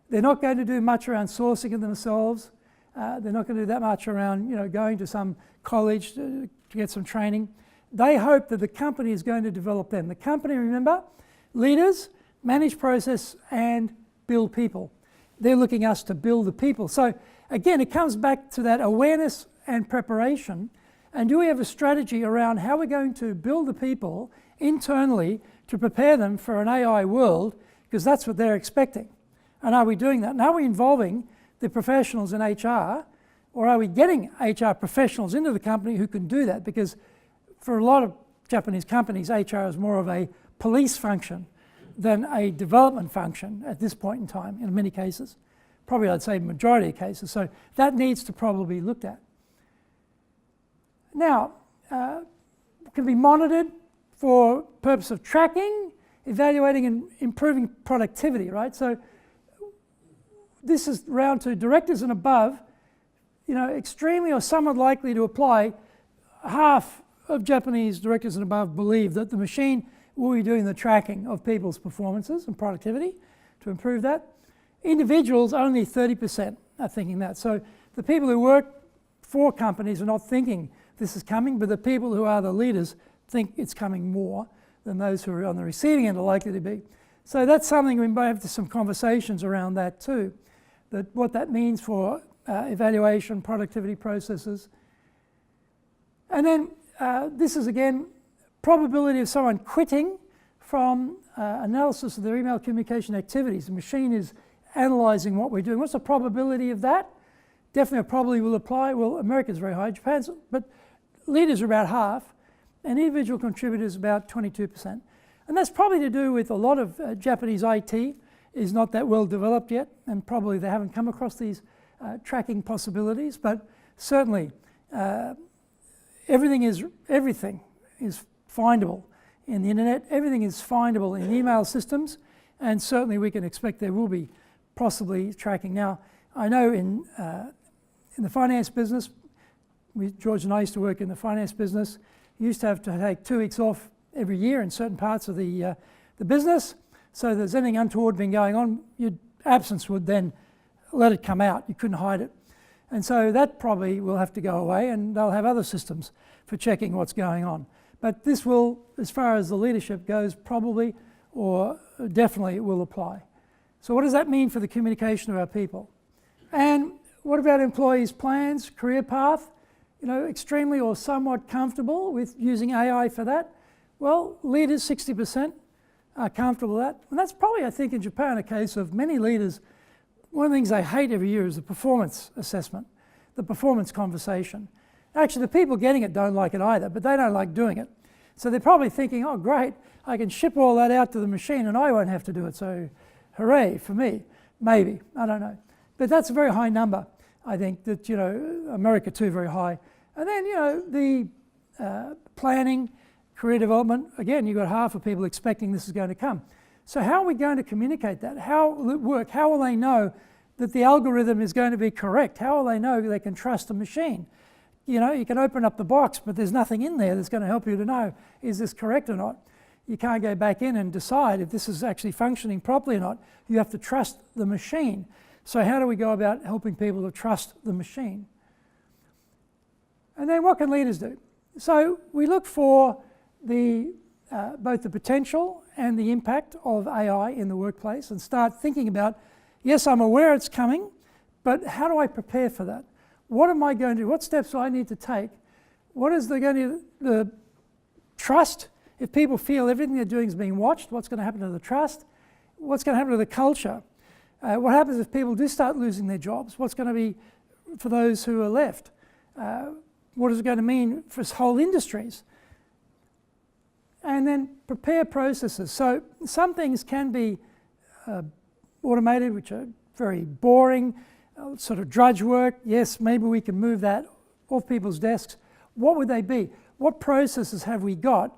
They're not going to do much around sourcing it themselves. They're not going to do that much around, you know, going to some college to get some training. They hope that the company is going to develop them. The company, remember, leaders, manage process, and build people. They're looking us to build the people. So again, it comes back to that awareness and preparation. And do we have a strategy around how we're going to build the people internally to prepare them for an AI world, because that's what they're expecting. And are we doing that? And are we involving the professionals in HR, or are we getting HR professionals into the company who can do that? Because for a lot of Japanese companies, HR is more of a police function than a development function at this point in time, in many cases. Probably I'd say majority of cases. So that needs to probably be looked at. Now, it can be monitored for purpose of tracking, evaluating and improving productivity, right? So this is round to directors and above, you know, extremely or somewhat likely to apply. Half of Japanese directors and above believe that the machine will be doing the tracking of people's performances and productivity to improve that. Individuals, only 30% are thinking that. So the people who work for companies are not thinking this is coming, but the people who are the leaders think it's coming more than those who are on the receiving end are likely to be. So that's something we might have some conversations around that too, that what that means for evaluation, productivity processes. And then this is again, probability of someone quitting from analysis of their email communication activities. The machine is analyzing what we're doing. What's the probability of that? Definitely probably will apply. Well, America's very high, Japan's, but leaders are about half, and individual contributors about 22%. And that's probably to do with a lot of Japanese IT is not that well developed yet, and probably they haven't come across these tracking possibilities, but certainly everything is findable in the internet. Everything is findable in email systems, and certainly we can expect there will be possibly tracking. Now, I know in the finance business, George and I used to work in the finance business. You used to have to take 2 weeks off every year in certain parts of the business. So if there's anything untoward been going on, your absence would then let it come out. You couldn't hide it. And so that probably will have to go away, and they'll have other systems for checking what's going on. But this will, as far as the leadership goes, probably or definitely will apply. So what does that mean for the communication of our people? And what about employees' plans, career path? You know, extremely or somewhat comfortable with using AI for that? Well, leaders, 60% are comfortable with that. And that's probably, I think, in Japan, a case of many leaders. One of the things they hate every year is the performance assessment, the performance conversation. Actually, the people getting it don't like it either, but they don't like doing it. So they're probably thinking, oh, great, I can ship all that out to the machine and I won't have to do it. So hooray for me. Maybe, I don't know. But that's a very high number, I think, that, you know, America too, very high. And then, you know, the planning, career development, again, you've got half of people expecting this is going to come. So how are we going to communicate that? How will it work? How will they know that the algorithm is going to be correct? How will they know they can trust the machine? You know, you can open up the box, but there's nothing in there that's going to help you to know, is this correct or not? You can't go back in and decide if this is actually functioning properly or not. You have to trust the machine. So how do we go about helping people to trust the machine? And then what can leaders do? So we look for the both the potential and the impact of AI in the workplace and start thinking about, yes, I'm aware it's coming, but how do I prepare for that? What am I going to do? What steps do I need to take? What is the trust? If people feel everything they're doing is being watched, what's going to happen to the trust? What's going to happen to the culture? What happens if people do start losing their jobs? What's going to be for those who are left? What is it going to mean for whole industries? And then prepare processes. So some things can be automated, which are very boring, sort of drudge work. Yes, maybe we can move that off people's desks. What would they be? What processes have we got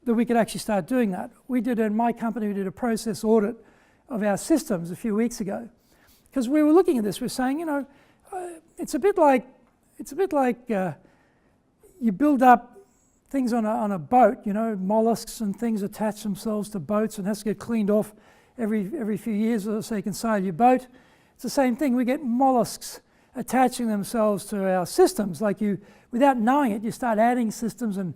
that we could actually start doing that? We did in my company, we did a process audit of our systems a few weeks ago, because we were looking at this. We're saying, you know, it's a bit like you build up things on a boat, you know, mollusks and things attach themselves to boats and has to get cleaned off every few years so you can sail your boat. It's the same thing. We get mollusks attaching themselves to our systems. Like you, without knowing it, you start adding systems and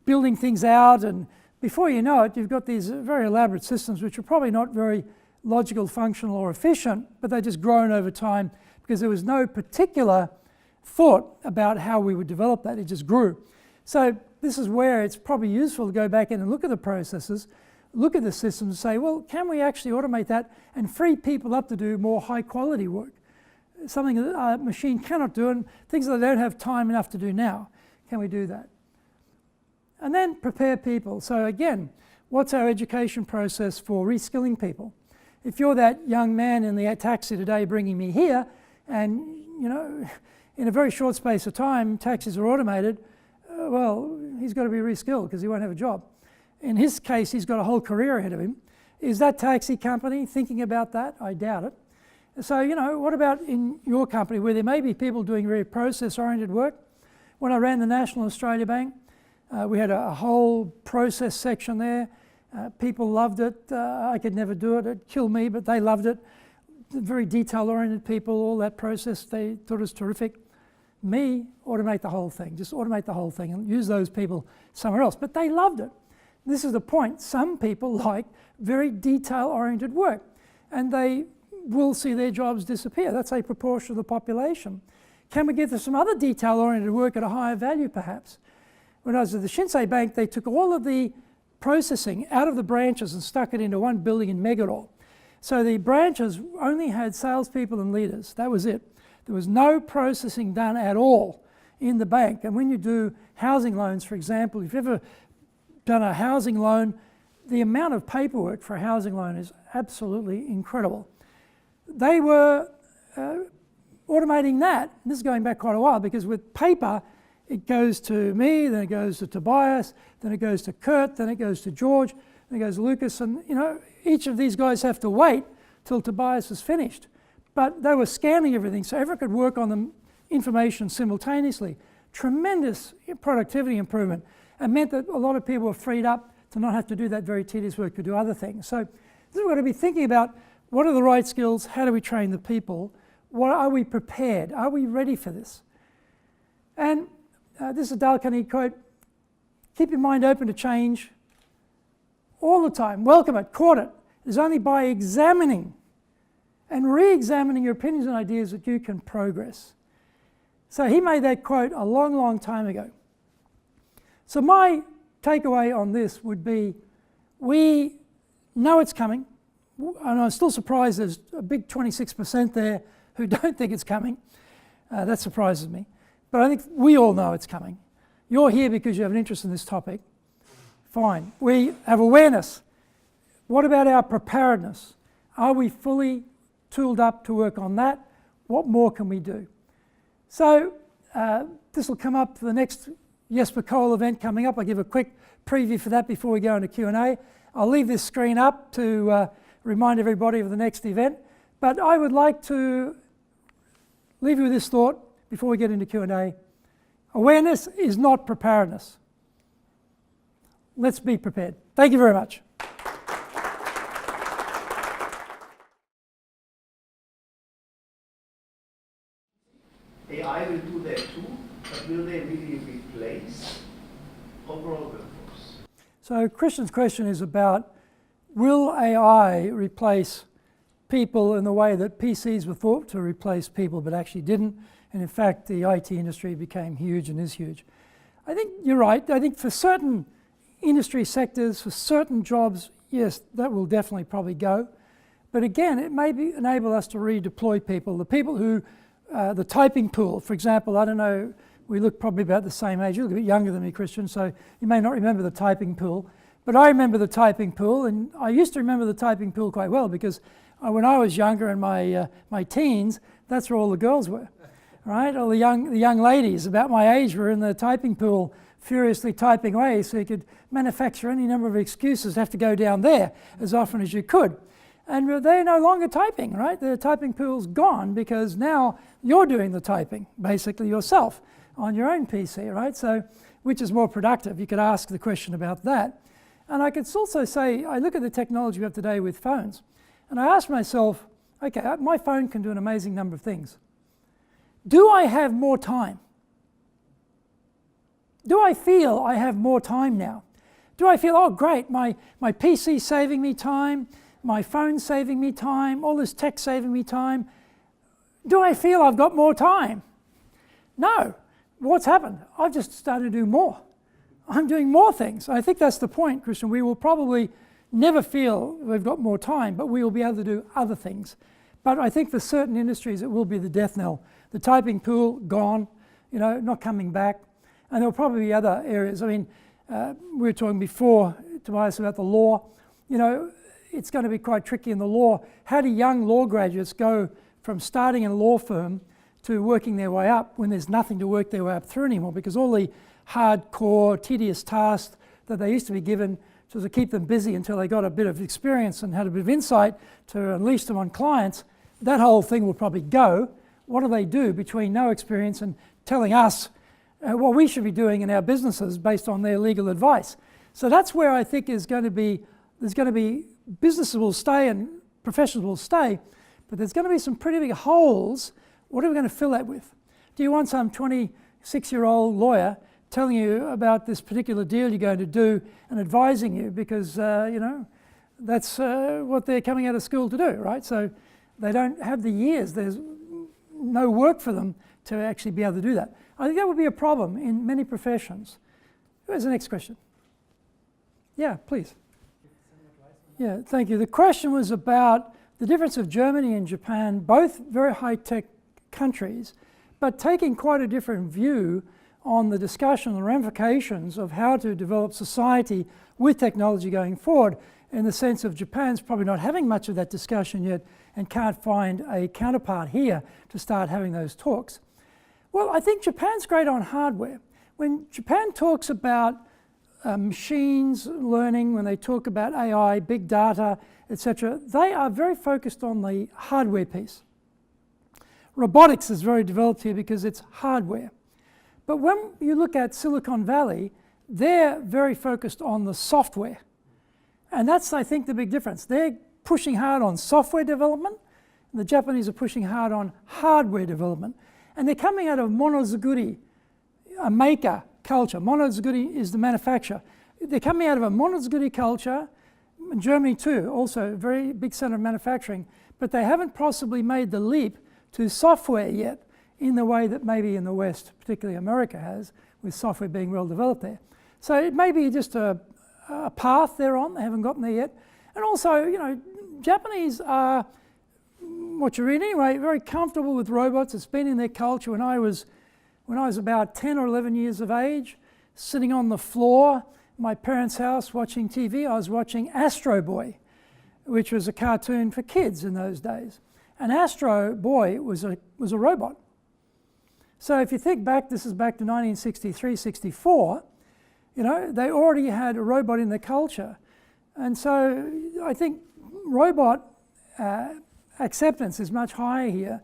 building things out, and before you know it, you've got these very elaborate systems which are probably not very logical, functional, or efficient, but they've just grown over time because there was no particular thought about how we would develop that. It just grew. So this is where it's probably useful to go back in and look at the processes, look at the systems and say, well, can we actually automate that and free people up to do more high quality work? Something that a machine cannot do, and things that they don't have time enough to do now. Can we do that? And then prepare people. So again, what's our education process for reskilling people? If you're that young man in the taxi today bringing me here, and you know, in a very short space of time, taxis are automated, well, he's got to be reskilled because he won't have a job. In his case, he's got a whole career ahead of him. Is that taxi company thinking about that? I doubt it. So, you know, what about in your company where there may be people doing very process-oriented work? When I ran the National Australia Bank, we had a whole process section there. People loved it. I could never do it. It'd kill me, but they loved it. Very detail-oriented people, all that process, they thought it was terrific. Me, automate the whole thing. Just automate the whole thing and use those people somewhere else. But they loved it. This is the point. Some people like very detail-oriented work, and they will see their jobs disappear. That's a proportion of the population. Can we get to some other detail-oriented work at a higher value, perhaps? When I was at the Shinsei Bank, they took all of the processing out of the branches and stuck it into one building in Meguro. So the branches only had salespeople and leaders. That was it. There was no processing done at all in the bank. And when you do housing loans, for example, if you've ever done a housing loan, the amount of paperwork for a housing loan is absolutely incredible. They were automating that. This is going back quite a while, because with paper, it goes to me, then it goes to Tobias, then it goes to Kurt, then it goes to George, then it goes to Lucas, and each of these guys have to wait till Tobias is finished. But they were scanning everything so everyone could work on the information simultaneously. Tremendous productivity improvement, and meant that a lot of people were freed up to not have to do that very tedious work, to do other things. So we've got to be thinking about what are the right skills, how do we train the people, what are we prepared, are we ready for this? And this is a Dale Carnegie quote, keep your mind open to change all the time, welcome it, court it. It is only by examining and re-examining your opinions and ideas that you can progress. So he made that quote a long, long time ago. So my takeaway on this would be, we know it's coming, and I'm still surprised there's a big 26% there who don't think it's coming. That surprises me. But I think we all know it's coming. You're here because you have an interest in this topic. Fine. We have awareness. What about our preparedness? Are we fully tooled up to work on that? What more can we do? So this will come up for the next Jesper Cole event coming up. I'll give a quick preview for that before we go into Q&A. I'll leave this screen up to remind everybody of the next event. But I would like to leave you with this thought before we get into Q&A. Awareness is not preparedness. Let's be prepared. Thank you very much. AI will do that too, but will they really replace overall workforce? So Christian's question is about, will AI replace people in the way that PCs were thought to replace people but actually didn't? And in fact, the IT industry became huge and is huge. I think you're right. I think for certain industry sectors, for certain jobs, yes, that will definitely probably go. But again, it may enable us to redeploy people. The people who, the typing pool, for example, I don't know, we look probably about the same age. You look a bit younger than me, Christian, so you may not remember the typing pool. But I remember the typing pool, and I used to remember the typing pool quite well because when I was younger in my teens, that's where all the girls were, right? All the young ladies about my age were in the typing pool furiously typing away, so you could manufacture any number of excuses to have to go down there as often as you could. And they're no longer typing, right? The typing pool's gone because now you're doing the typing, basically yourself, on your own PC, right? So, which is more productive? You could ask the question about that. And I could also say, I look at the technology we have today with phones, and I ask myself, okay, my phone can do an amazing number of things. Do I have more time? Do I feel I have more time now? Do I feel, oh great, my PC's saving me time, my phone's saving me time, all this tech saving me time? Do I feel I've got more time? No. What's happened? I've just started to do more. I'm doing more things. I think that's the point, Christian. We will probably never feel we've got more time, but we will be able to do other things. But I think for certain industries, it will be the death knell. The typing pool, gone, not coming back. And there'll probably be other areas. I mean, we were talking before, Tobias, about the law. It's going to be quite tricky in the law. How do young law graduates go from starting in a law firm to working their way up when there's nothing to work their way up through anymore? Because all the hardcore, tedious tasks that they used to be given to keep them busy until they got a bit of experience and had a bit of insight to unleash them on clients, that whole thing will probably go. What do they do between no experience and telling us what we should be doing in our businesses based on their legal advice? So that's where I think there's going to be businesses will stay and professionals will stay, but there's going to be some pretty big holes. What are we going to fill that with? Do you want some 26-year-old lawyer telling you about this particular deal you're going to do and advising you because, that's what they're coming out of school to do, right? So they don't have the years. There's no work for them to actually be able to do that. I think that would be a problem in many professions. Where's the next question? Yeah, please. Yeah, thank you. The question was about the difference of Germany and Japan, both very high-tech countries, but taking quite a different view on the discussion and ramifications of how to develop society with technology going forward, in the sense of Japan's probably not having much of that discussion yet and can't find a counterpart here to start having those talks. Well, I think Japan's great on hardware, when Japan talks about machines learning, when they talk about AI, big data, etc., they are very focused on the hardware piece. Robotics is very developed here because it's hardware. But when you look at Silicon Valley, they're very focused on the software. And that's, I think, the big difference. They're pushing hard on software development, and the Japanese are pushing hard on hardware development. And they're coming out of monozukuri, a maker culture. Monozukuri is the manufacturer. They're coming out of a monozukuri culture, in Germany too, also a very big center of manufacturing, but they haven't possibly made the leap to software yet in the way that maybe in the West, particularly America has, with software being well developed there. So it may be just a path they're on, they haven't gotten there yet. And also, you know, Japanese are, what you read anyway, very comfortable with robots. It's been in their culture. When I was about 10 or 11 years of age, sitting on the floor in my parents' house watching TV, I was watching Astro Boy, which was a cartoon for kids in those days. And Astro Boy was a robot. So if you think back, this is back to 1963, 64, you know, they already had a robot in their culture. And so I think robot acceptance is much higher here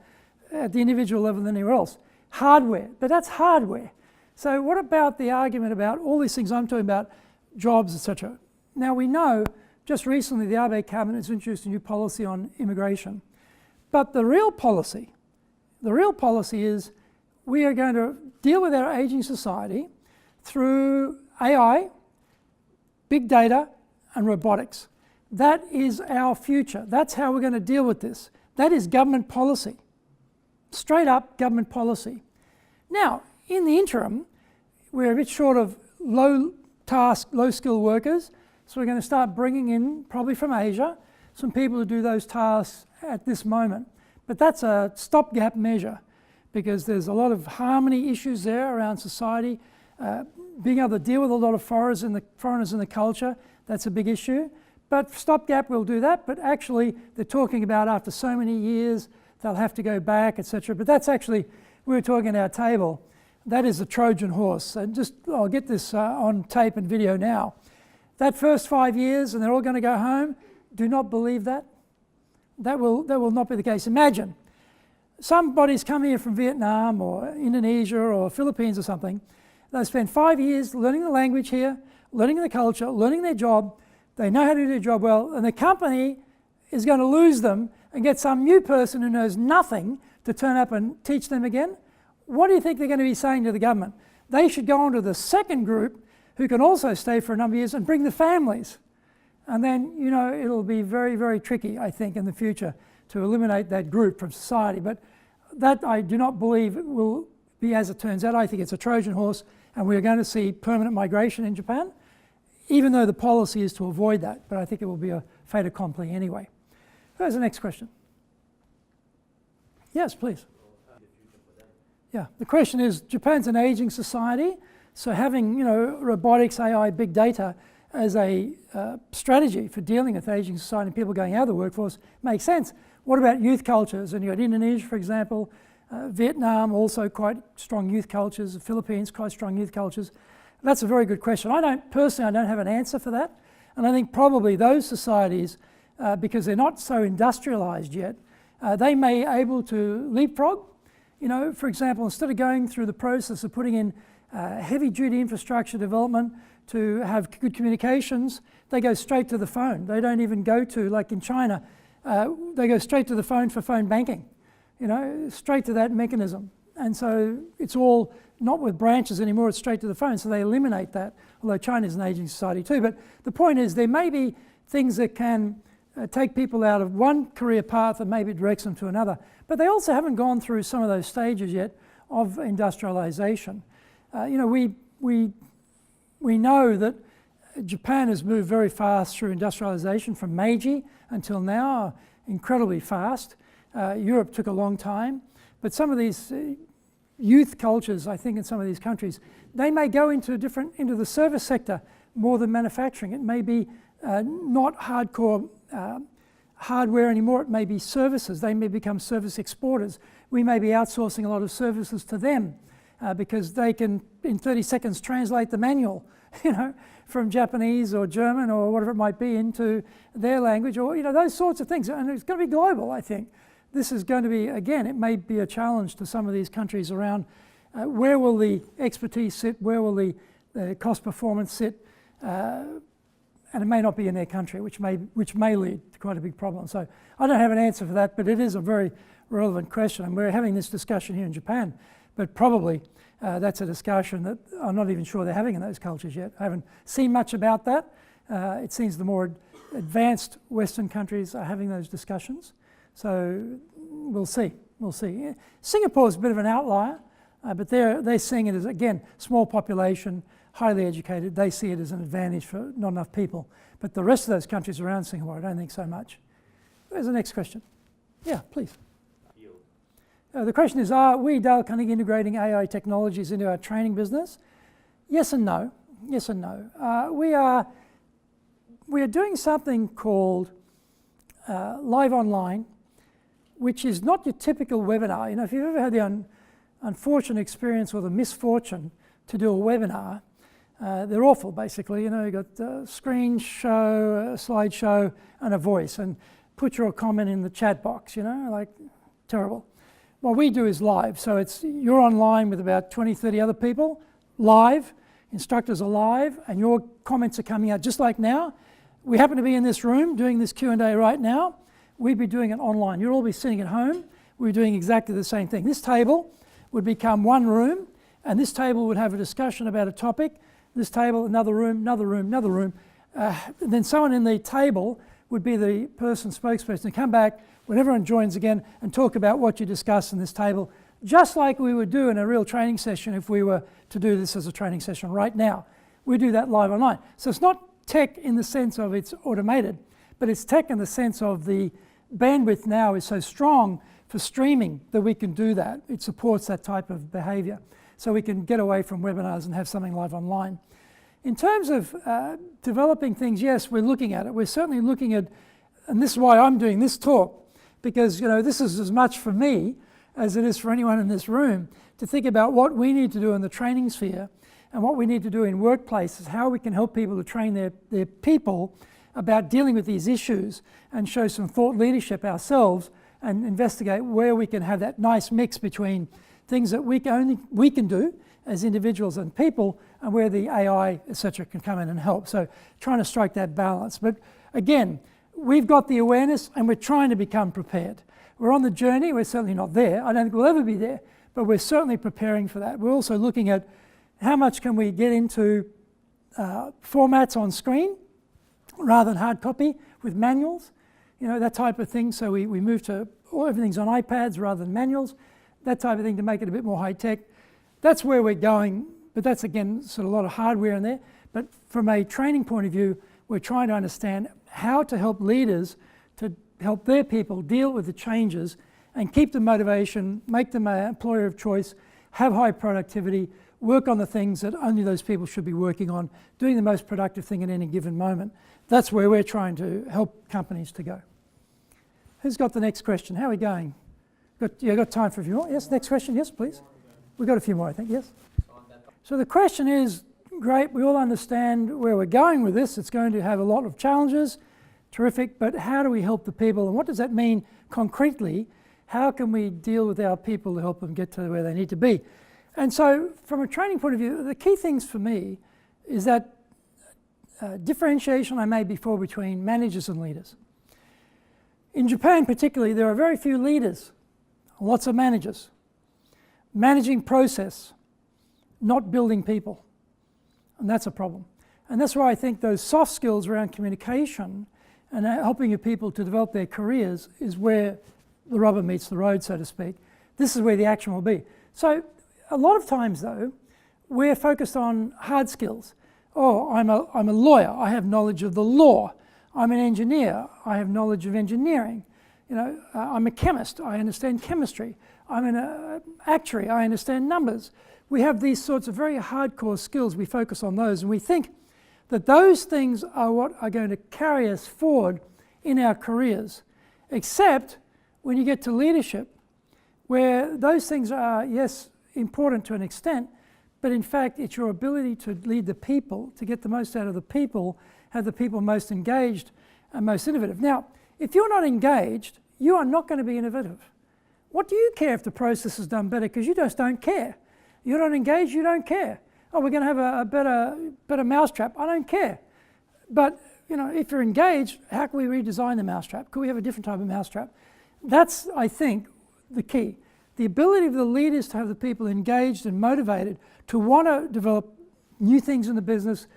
at the individual level than anywhere else. Hardware, but that's hardware. So what about the argument about all these things I'm talking about, jobs, etc.? Now we know, just recently the Abe cabinet has introduced a new policy on immigration. But the real policy is we are going to deal with our aging society through AI, big data, and robotics. That is our future. That's how we're going to deal with this. That is government policy. Straight up government policy. Now, in the interim, we're a bit short of low-task, low-skill workers, so we're going to start bringing in, probably from Asia, some people to do those tasks at this moment. But that's a stopgap measure because there's a lot of harmony issues there around society. Being able to deal with a lot of foreigners in the culture, that's a big issue. But stopgap will do that, but actually they're talking about after so many years they'll have to go back, etc. But that's actually, we were talking at our table, that is a Trojan horse. And just, I'll get this on tape and video now. That first 5 years and they're all going to go home, do not believe that. That will not be the case. Imagine somebody's come here from Vietnam or Indonesia or Philippines or something. They spend 5 years learning the language here, learning the culture, learning their job. They know how to do their job well, and the company is going to lose them and get some new person who knows nothing to turn up and teach them again. What do you think they're going to be saying to the government? They should go on to the second group who can also stay for a number of years and bring the families. And then, you know, it'll be very, very tricky, I think, in the future to eliminate that group from society. But that I do not believe will be as it turns out. I think it's a Trojan horse, and we're going to see permanent migration in Japan, even though the policy is to avoid that. But I think it will be a fait accompli anyway. Who's the next question? Yes, please. Yeah, the question is, Japan's an aging society, so having, you know, robotics, AI, big data as a strategy for dealing with aging society and people going out of the workforce makes sense. What about youth cultures? And you had Indonesia, for example, Vietnam, also quite strong youth cultures, the Philippines, quite strong youth cultures. That's a very good question. Personally, I don't have an answer for that. And I think probably those societies, because they're not so industrialized yet, they may be able to leapfrog. You know, for example, instead of going through the process of putting in heavy-duty infrastructure development to have good communications, they go straight to the phone. They don't even go to, like in China, they go straight to the phone for phone banking, you know, straight to that mechanism. And so it's all not with branches anymore, it's straight to the phone, so they eliminate that, although China is an aging society too. But the point is there may be things that can take people out of one career path and maybe directs them to another. But they also haven't gone through some of those stages yet of industrialization. You know, we know that Japan has moved very fast through industrialization from Meiji until now, incredibly fast. Europe took a long time. But some of these youth cultures, I think in some of these countries, they may go into the service sector more than manufacturing. It may be not hardcore hardware anymore, it may be services. They may become service exporters. We may be outsourcing a lot of services to them. because they can, in 30 seconds, translate the manual, from Japanese or German or whatever it might be into their language, or those sorts of things. And it's going to be global, I think. This is going to be, again, it may be a challenge to some of these countries around where will the expertise sit, where will the cost performance sit, and it may not be in their country, which may lead to quite a big problem. So I don't have an answer for that, but it is a very relevant question, and we're having this discussion here in Japan, but probably that's a discussion that I'm not even sure they're having in those cultures yet. I haven't seen much about that. It seems the more advanced Western countries are having those discussions. So we'll see. Singapore's a bit of an outlier, but they're seeing it as, again, small population, highly educated. They see it as an advantage for not enough people. But the rest of those countries around Singapore, I don't think so much. Where's the next question? Yeah, please. The question is, are we, Dale Carnegie, integrating AI technologies into our training business? Yes and no. Yes and no. We are doing something called live online, which is not your typical webinar. If you've ever had the unfortunate experience or the misfortune to do a webinar, they're awful, basically. You've got a screen show, a slideshow, and a voice, and put your comment in the chat box, like terrible. What we do is live, so you're online with about 20, 30 other people, live, instructors are live, and your comments are coming out just like now. We happen to be in this room doing this Q&A right now. We'd be doing it online. You'll all be sitting at home. We're doing exactly the same thing. This table would become one room, and this table would have a discussion about a topic. This table, another room, another room, another room. Then someone in the table would be the spokesperson to come back when everyone joins again and talk about what you discussed in this table, just like we would do in a real training session if we were to do this as a training session right now. We do that live online. So it's not tech in the sense of it's automated, but it's tech in the sense of the bandwidth now is so strong for streaming that we can do that. It supports that type of behavior. So we can get away from webinars and have something live online. In terms of developing things, yes, we're looking at it. We're certainly looking at, and this is why I'm doing this talk, because this is as much for me as it is for anyone in this room to think about what we need to do in the training sphere and what we need to do in workplaces, how we can help people to train their people about dealing with these issues and show some thought leadership ourselves and investigate where we can have that nice mix between things that we can do as individuals and people, and where the AI, etc., can come in and help. So trying to strike that balance. But again, we've got the awareness and we're trying to become prepared. We're on the journey. We're certainly not there. I don't think we'll ever be there, but we're certainly preparing for that. We're also looking at how much can we get into formats on screen rather than hard copy with manuals, that type of thing. So we move to everything's on iPads rather than manuals, that type of thing to make it a bit more high tech. That's where we're going, but that's again sort of a lot of hardware in there. But from a training point of view, we're trying to understand how to help leaders to help their people deal with the changes and keep the motivation, make them an employer of choice, have high productivity, work on the things that only those people should be working on, doing the most productive thing at any given moment. That's where we're trying to help companies to go. Who's got the next question? How are we going? Got time for a few more? Yes, next question. Yes, please. We've got a few more, I think. Yes? So the question is, great, we all understand where we're going with this. It's going to have a lot of challenges. Terrific, but how do we help the people? And what does that mean concretely? How can we deal with our people to help them get to where they need to be? And so from a training point of view, the key things for me is that differentiation I made before between managers and leaders. In Japan particularly, there are very few leaders, lots of managers. Managing process, not building people. And that's a problem. And that's why I think those soft skills around communication and helping your people to develop their careers is where the rubber meets the road, so to speak. This is where the action will be. So a lot of times, though, we're focused on hard skills. Oh, I'm a lawyer. I have knowledge of the law. I'm an engineer. I have knowledge of engineering. I'm a chemist. I understand chemistry. I'm an actuary. I understand numbers. We have these sorts of very hardcore skills. We focus on those, and we think that those things are what are going to carry us forward in our careers, except when you get to leadership, where those things are, yes, important to an extent, but in fact it's your ability to lead the people, to get the most out of the people, have the people most engaged and most innovative. Now, if you're not engaged, you are not going to be innovative. What do you care if the process is done better? Because you just don't care. You're not engaged, you don't care. Oh, we're going to have a better mousetrap. I don't care. But you know, if you're engaged, how can we redesign the mousetrap? Could we have a different type of mousetrap? That's, I think, the key. The ability of the leaders to have the people engaged and motivated to want to develop new things in the business,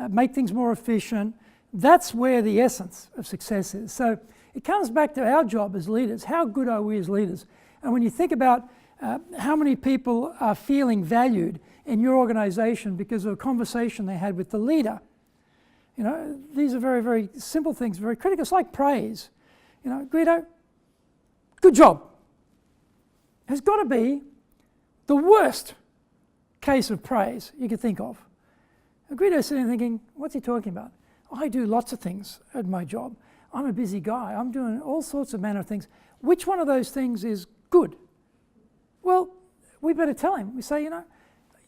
make things more efficient. That's where the essence of success is. So it comes back to our job as leaders. How good are we as leaders? And when you think about how many people are feeling valued in your organization because of a conversation they had with the leader, you know, these are very, very simple things, very critical. It's like praise. You know, Guido, good job. Has got to be the worst case of praise you could think of. And Guido's sitting thinking, what's he talking about? I do lots of things at my job. I'm a busy guy. I'm doing all sorts of manner of things. Which one of those things is good? Well, we better tell him. We say, you know,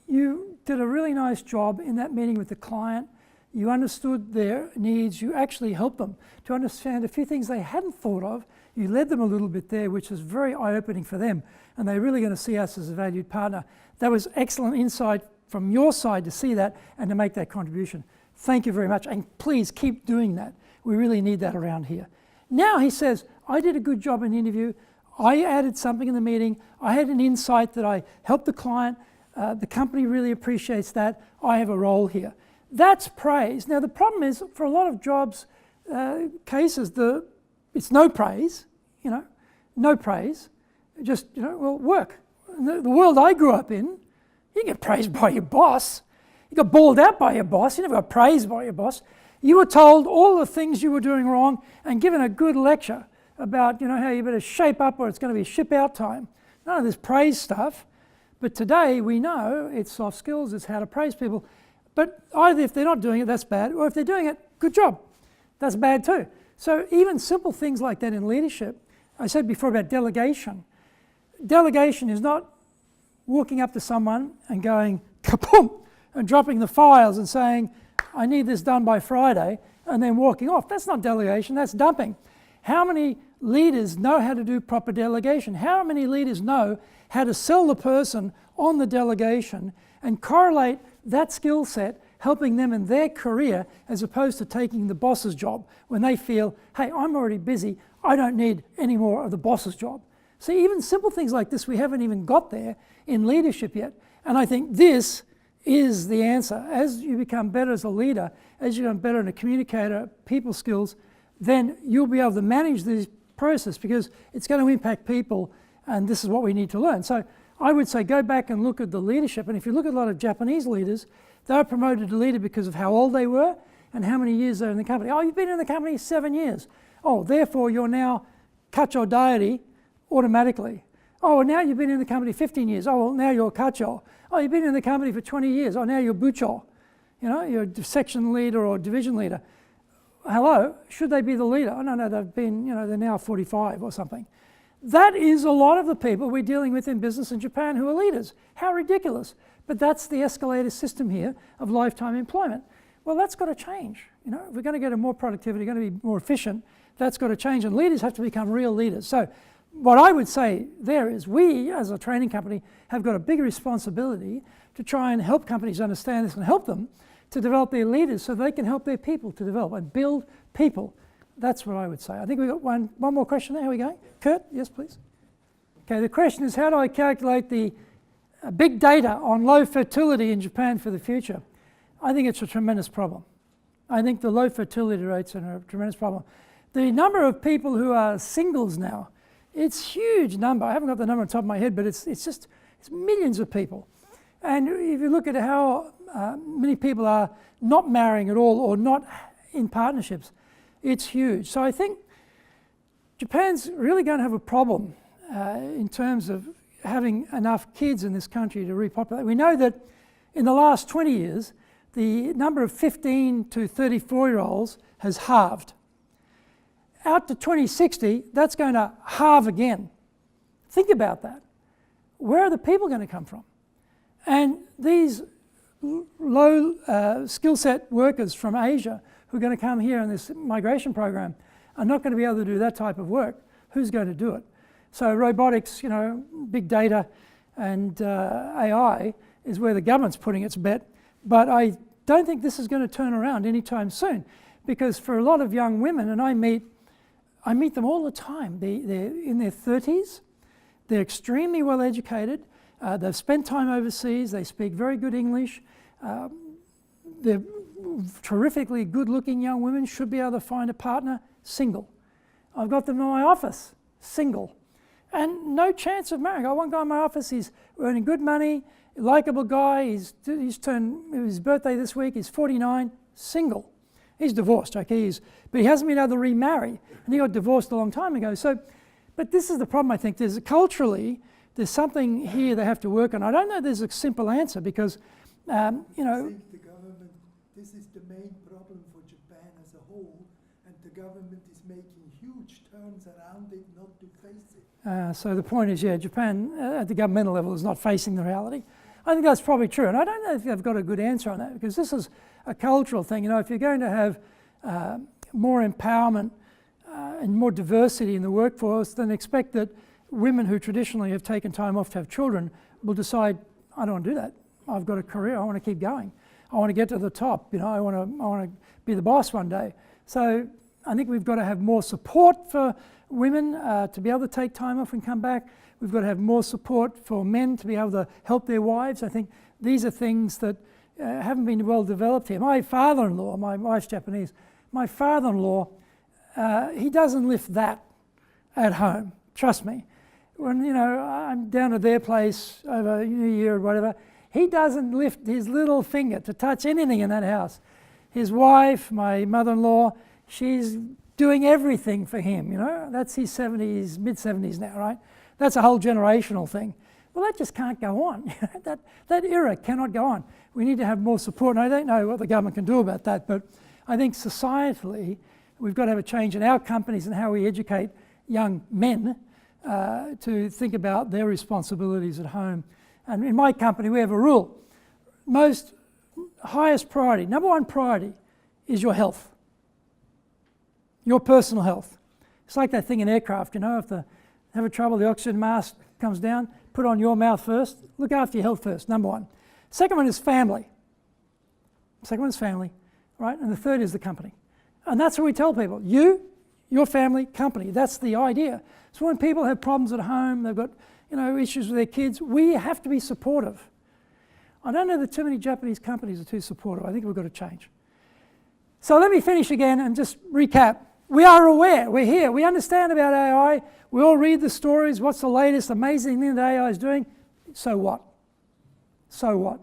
you did a really nice job in that meeting with the client. You understood their needs. You actually helped them to understand a few things they hadn't thought of. You led them a little bit there, which is very eye-opening for them. And they're really going to see us as a valued partner. That was excellent insight from your side to see that and to make that contribution. Thank you very much. And please keep doing that. We really need that around here. Now he says, I did a good job in the interview. I added something in the meeting. I had an insight that I helped the client. The company really appreciates that. I have a role here. That's praise. Now the problem is, for a lot of jobs, cases, it's no praise, you know, no praise. Just, you know, well, work. In the world I grew up in, you get praised by your boss. You got bawled out by your boss. You never got praised by your boss. You were told all the things you were doing wrong and given a good lecture about, you know, how you better shape up or it's going to be ship out time. None of this praise stuff. But today we know it's soft skills, it's how to praise people. But either if they're not doing it, that's bad, or if they're doing it, good job. That's bad too. So even simple things like that in leadership, I said before about delegation. Delegation is not walking up to someone and going kaboom and dropping the files and saying, I need this done by Friday, and then walking off. That's not delegation, that's dumping. How many leaders know how to do proper delegation? How many leaders know how to sell the person on the delegation and correlate that skill set, helping them in their career as opposed to taking the boss's job when they feel, hey, I'm already busy, I don't need any more of the boss's job. See, even simple things like this, we haven't even got there in leadership yet. And I think this is the answer. As you become better as a leader, as you become better in a communicator, people skills, then you'll be able to manage this process because it's going to impact people, and this is what we need to learn. So I would say go back and look at the leadership, and if you look at a lot of Japanese leaders, they were promoted to leader because of how old they were and how many years they're in the company. Oh, you've been in the company 7 years. Oh, therefore you're now kacho deity automatically. Oh, well, now you've been in the company 15 years. Oh, well, now you're kacho. Oh, you've been in the company for 20 years. Oh, now you're bucho. You know, you're a section leader or division leader. Hello, should they be the leader? Oh, no, they've been, you know, they're now 45 or something. That is a lot of the people we're dealing with in business in Japan who are leaders. How ridiculous. But that's the escalator system here of lifetime employment. Well, that's got to change. You know, if we're going to get a more productivity, going to be more efficient, that's got to change. And leaders have to become real leaders. So what I would say there is we, as a training company, have got a big responsibility to try and help companies understand this and help them to develop their leaders so they can help their people to develop and build people. That's what I would say. I think we've got one more question there. How are we going? Kurt, yes, please. Okay, the question is, how do I calculate the big data on low fertility in Japan for the future? I think it's a tremendous problem. I think the low fertility rates are a tremendous problem. The number of people who are singles now, it's a huge number. I haven't got the number on top of my head, but it's millions of people. And if you look at how many people are not marrying at all or not in partnerships, it's huge. So I think Japan's really going to have a problem in terms of having enough kids in this country to repopulate. We know that in the last 20 years, the number of 15 to 34-year-olds has halved. Out to 2060, that's going to halve again. Think about that. Where are the people going to come from? And these low skill set workers from Asia who are going to come here in this migration program are not going to be able to do that type of work. Who's going to do it? So robotics, you know, big data and AI is where the government's putting its bet. But I don't think this is going to turn around anytime soon, because for a lot of young women, and I meet them all the time, they're in their 30s, they're extremely well educated, they've spent time overseas, they speak very good English, they're terrifically good looking young women, should be able to find a partner, single. I've got them in my office, single. And no chance of marrying. I got one guy in my office, he's earning good money, likeable guy, he's turned his birthday this week, he's 49, single. He's divorced, okay, but he hasn't been able to remarry, and he got divorced a long time ago. So, but this is the problem, I think. Culturally, there's something here they have to work on. I don't know there's a simple answer, because, you know... I think the government, this is the main problem for Japan as a whole, and the government is making huge turns around it not to face it. So the point is, yeah, Japan at the governmental level is not facing the reality. I think that's probably true, and I don't know if they've got a good answer on that, because this is a cultural thing. You know, if you're going to have more empowerment and more diversity in the workforce, then expect that women who traditionally have taken time off to have children will decide, I don't want to do that. I've got a career, I want to keep going. I want to get to the top, you know, I want to be the boss one day. So I think we've got to have more support for women to be able to take time off and come back. We've got to have more support for men to be able to help their wives. I think these are things that haven't been well developed here. My father-in-law, my wife's Japanese, my father-in-law, he doesn't lift that at home, trust me. When, you know, I'm down at their place over New Year or whatever, he doesn't lift his little finger to touch anything in that house. His wife, my mother-in-law, she's doing everything for him, you know. That's his 70s, mid-70s now, right? That's a whole generational thing. Well, that just can't go on. that era cannot go on. We need to have more support, and I don't know what the government can do about that, but I think societally we've got to have a change in our companies and how we educate young men to think about their responsibilities at home. And in my company we have a rule. Highest priority, number one priority is your health. Your personal health. It's like that thing in aircraft, you know, if they have a trouble, the oxygen mask comes down, put on your mouth first, look after your health first, number one. Second one is family. Second one is family, right? And the third is the company. And that's what we tell people. You, your family, company, that's the idea. So when people have problems at home, they've got, you know, issues with their kids, we have to be supportive. I don't know that too many Japanese companies are too supportive. I think we've got to change. So let me finish again and just recap. We are aware, we're here, we understand about AI, we all read the stories, what's the latest amazing thing that AI is doing? So what? So what?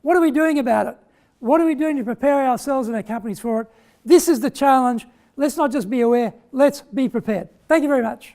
What are we doing about it? What are we doing to prepare ourselves and our companies for it? This is the challenge. Let's not just be aware, let's be prepared. Thank you very much.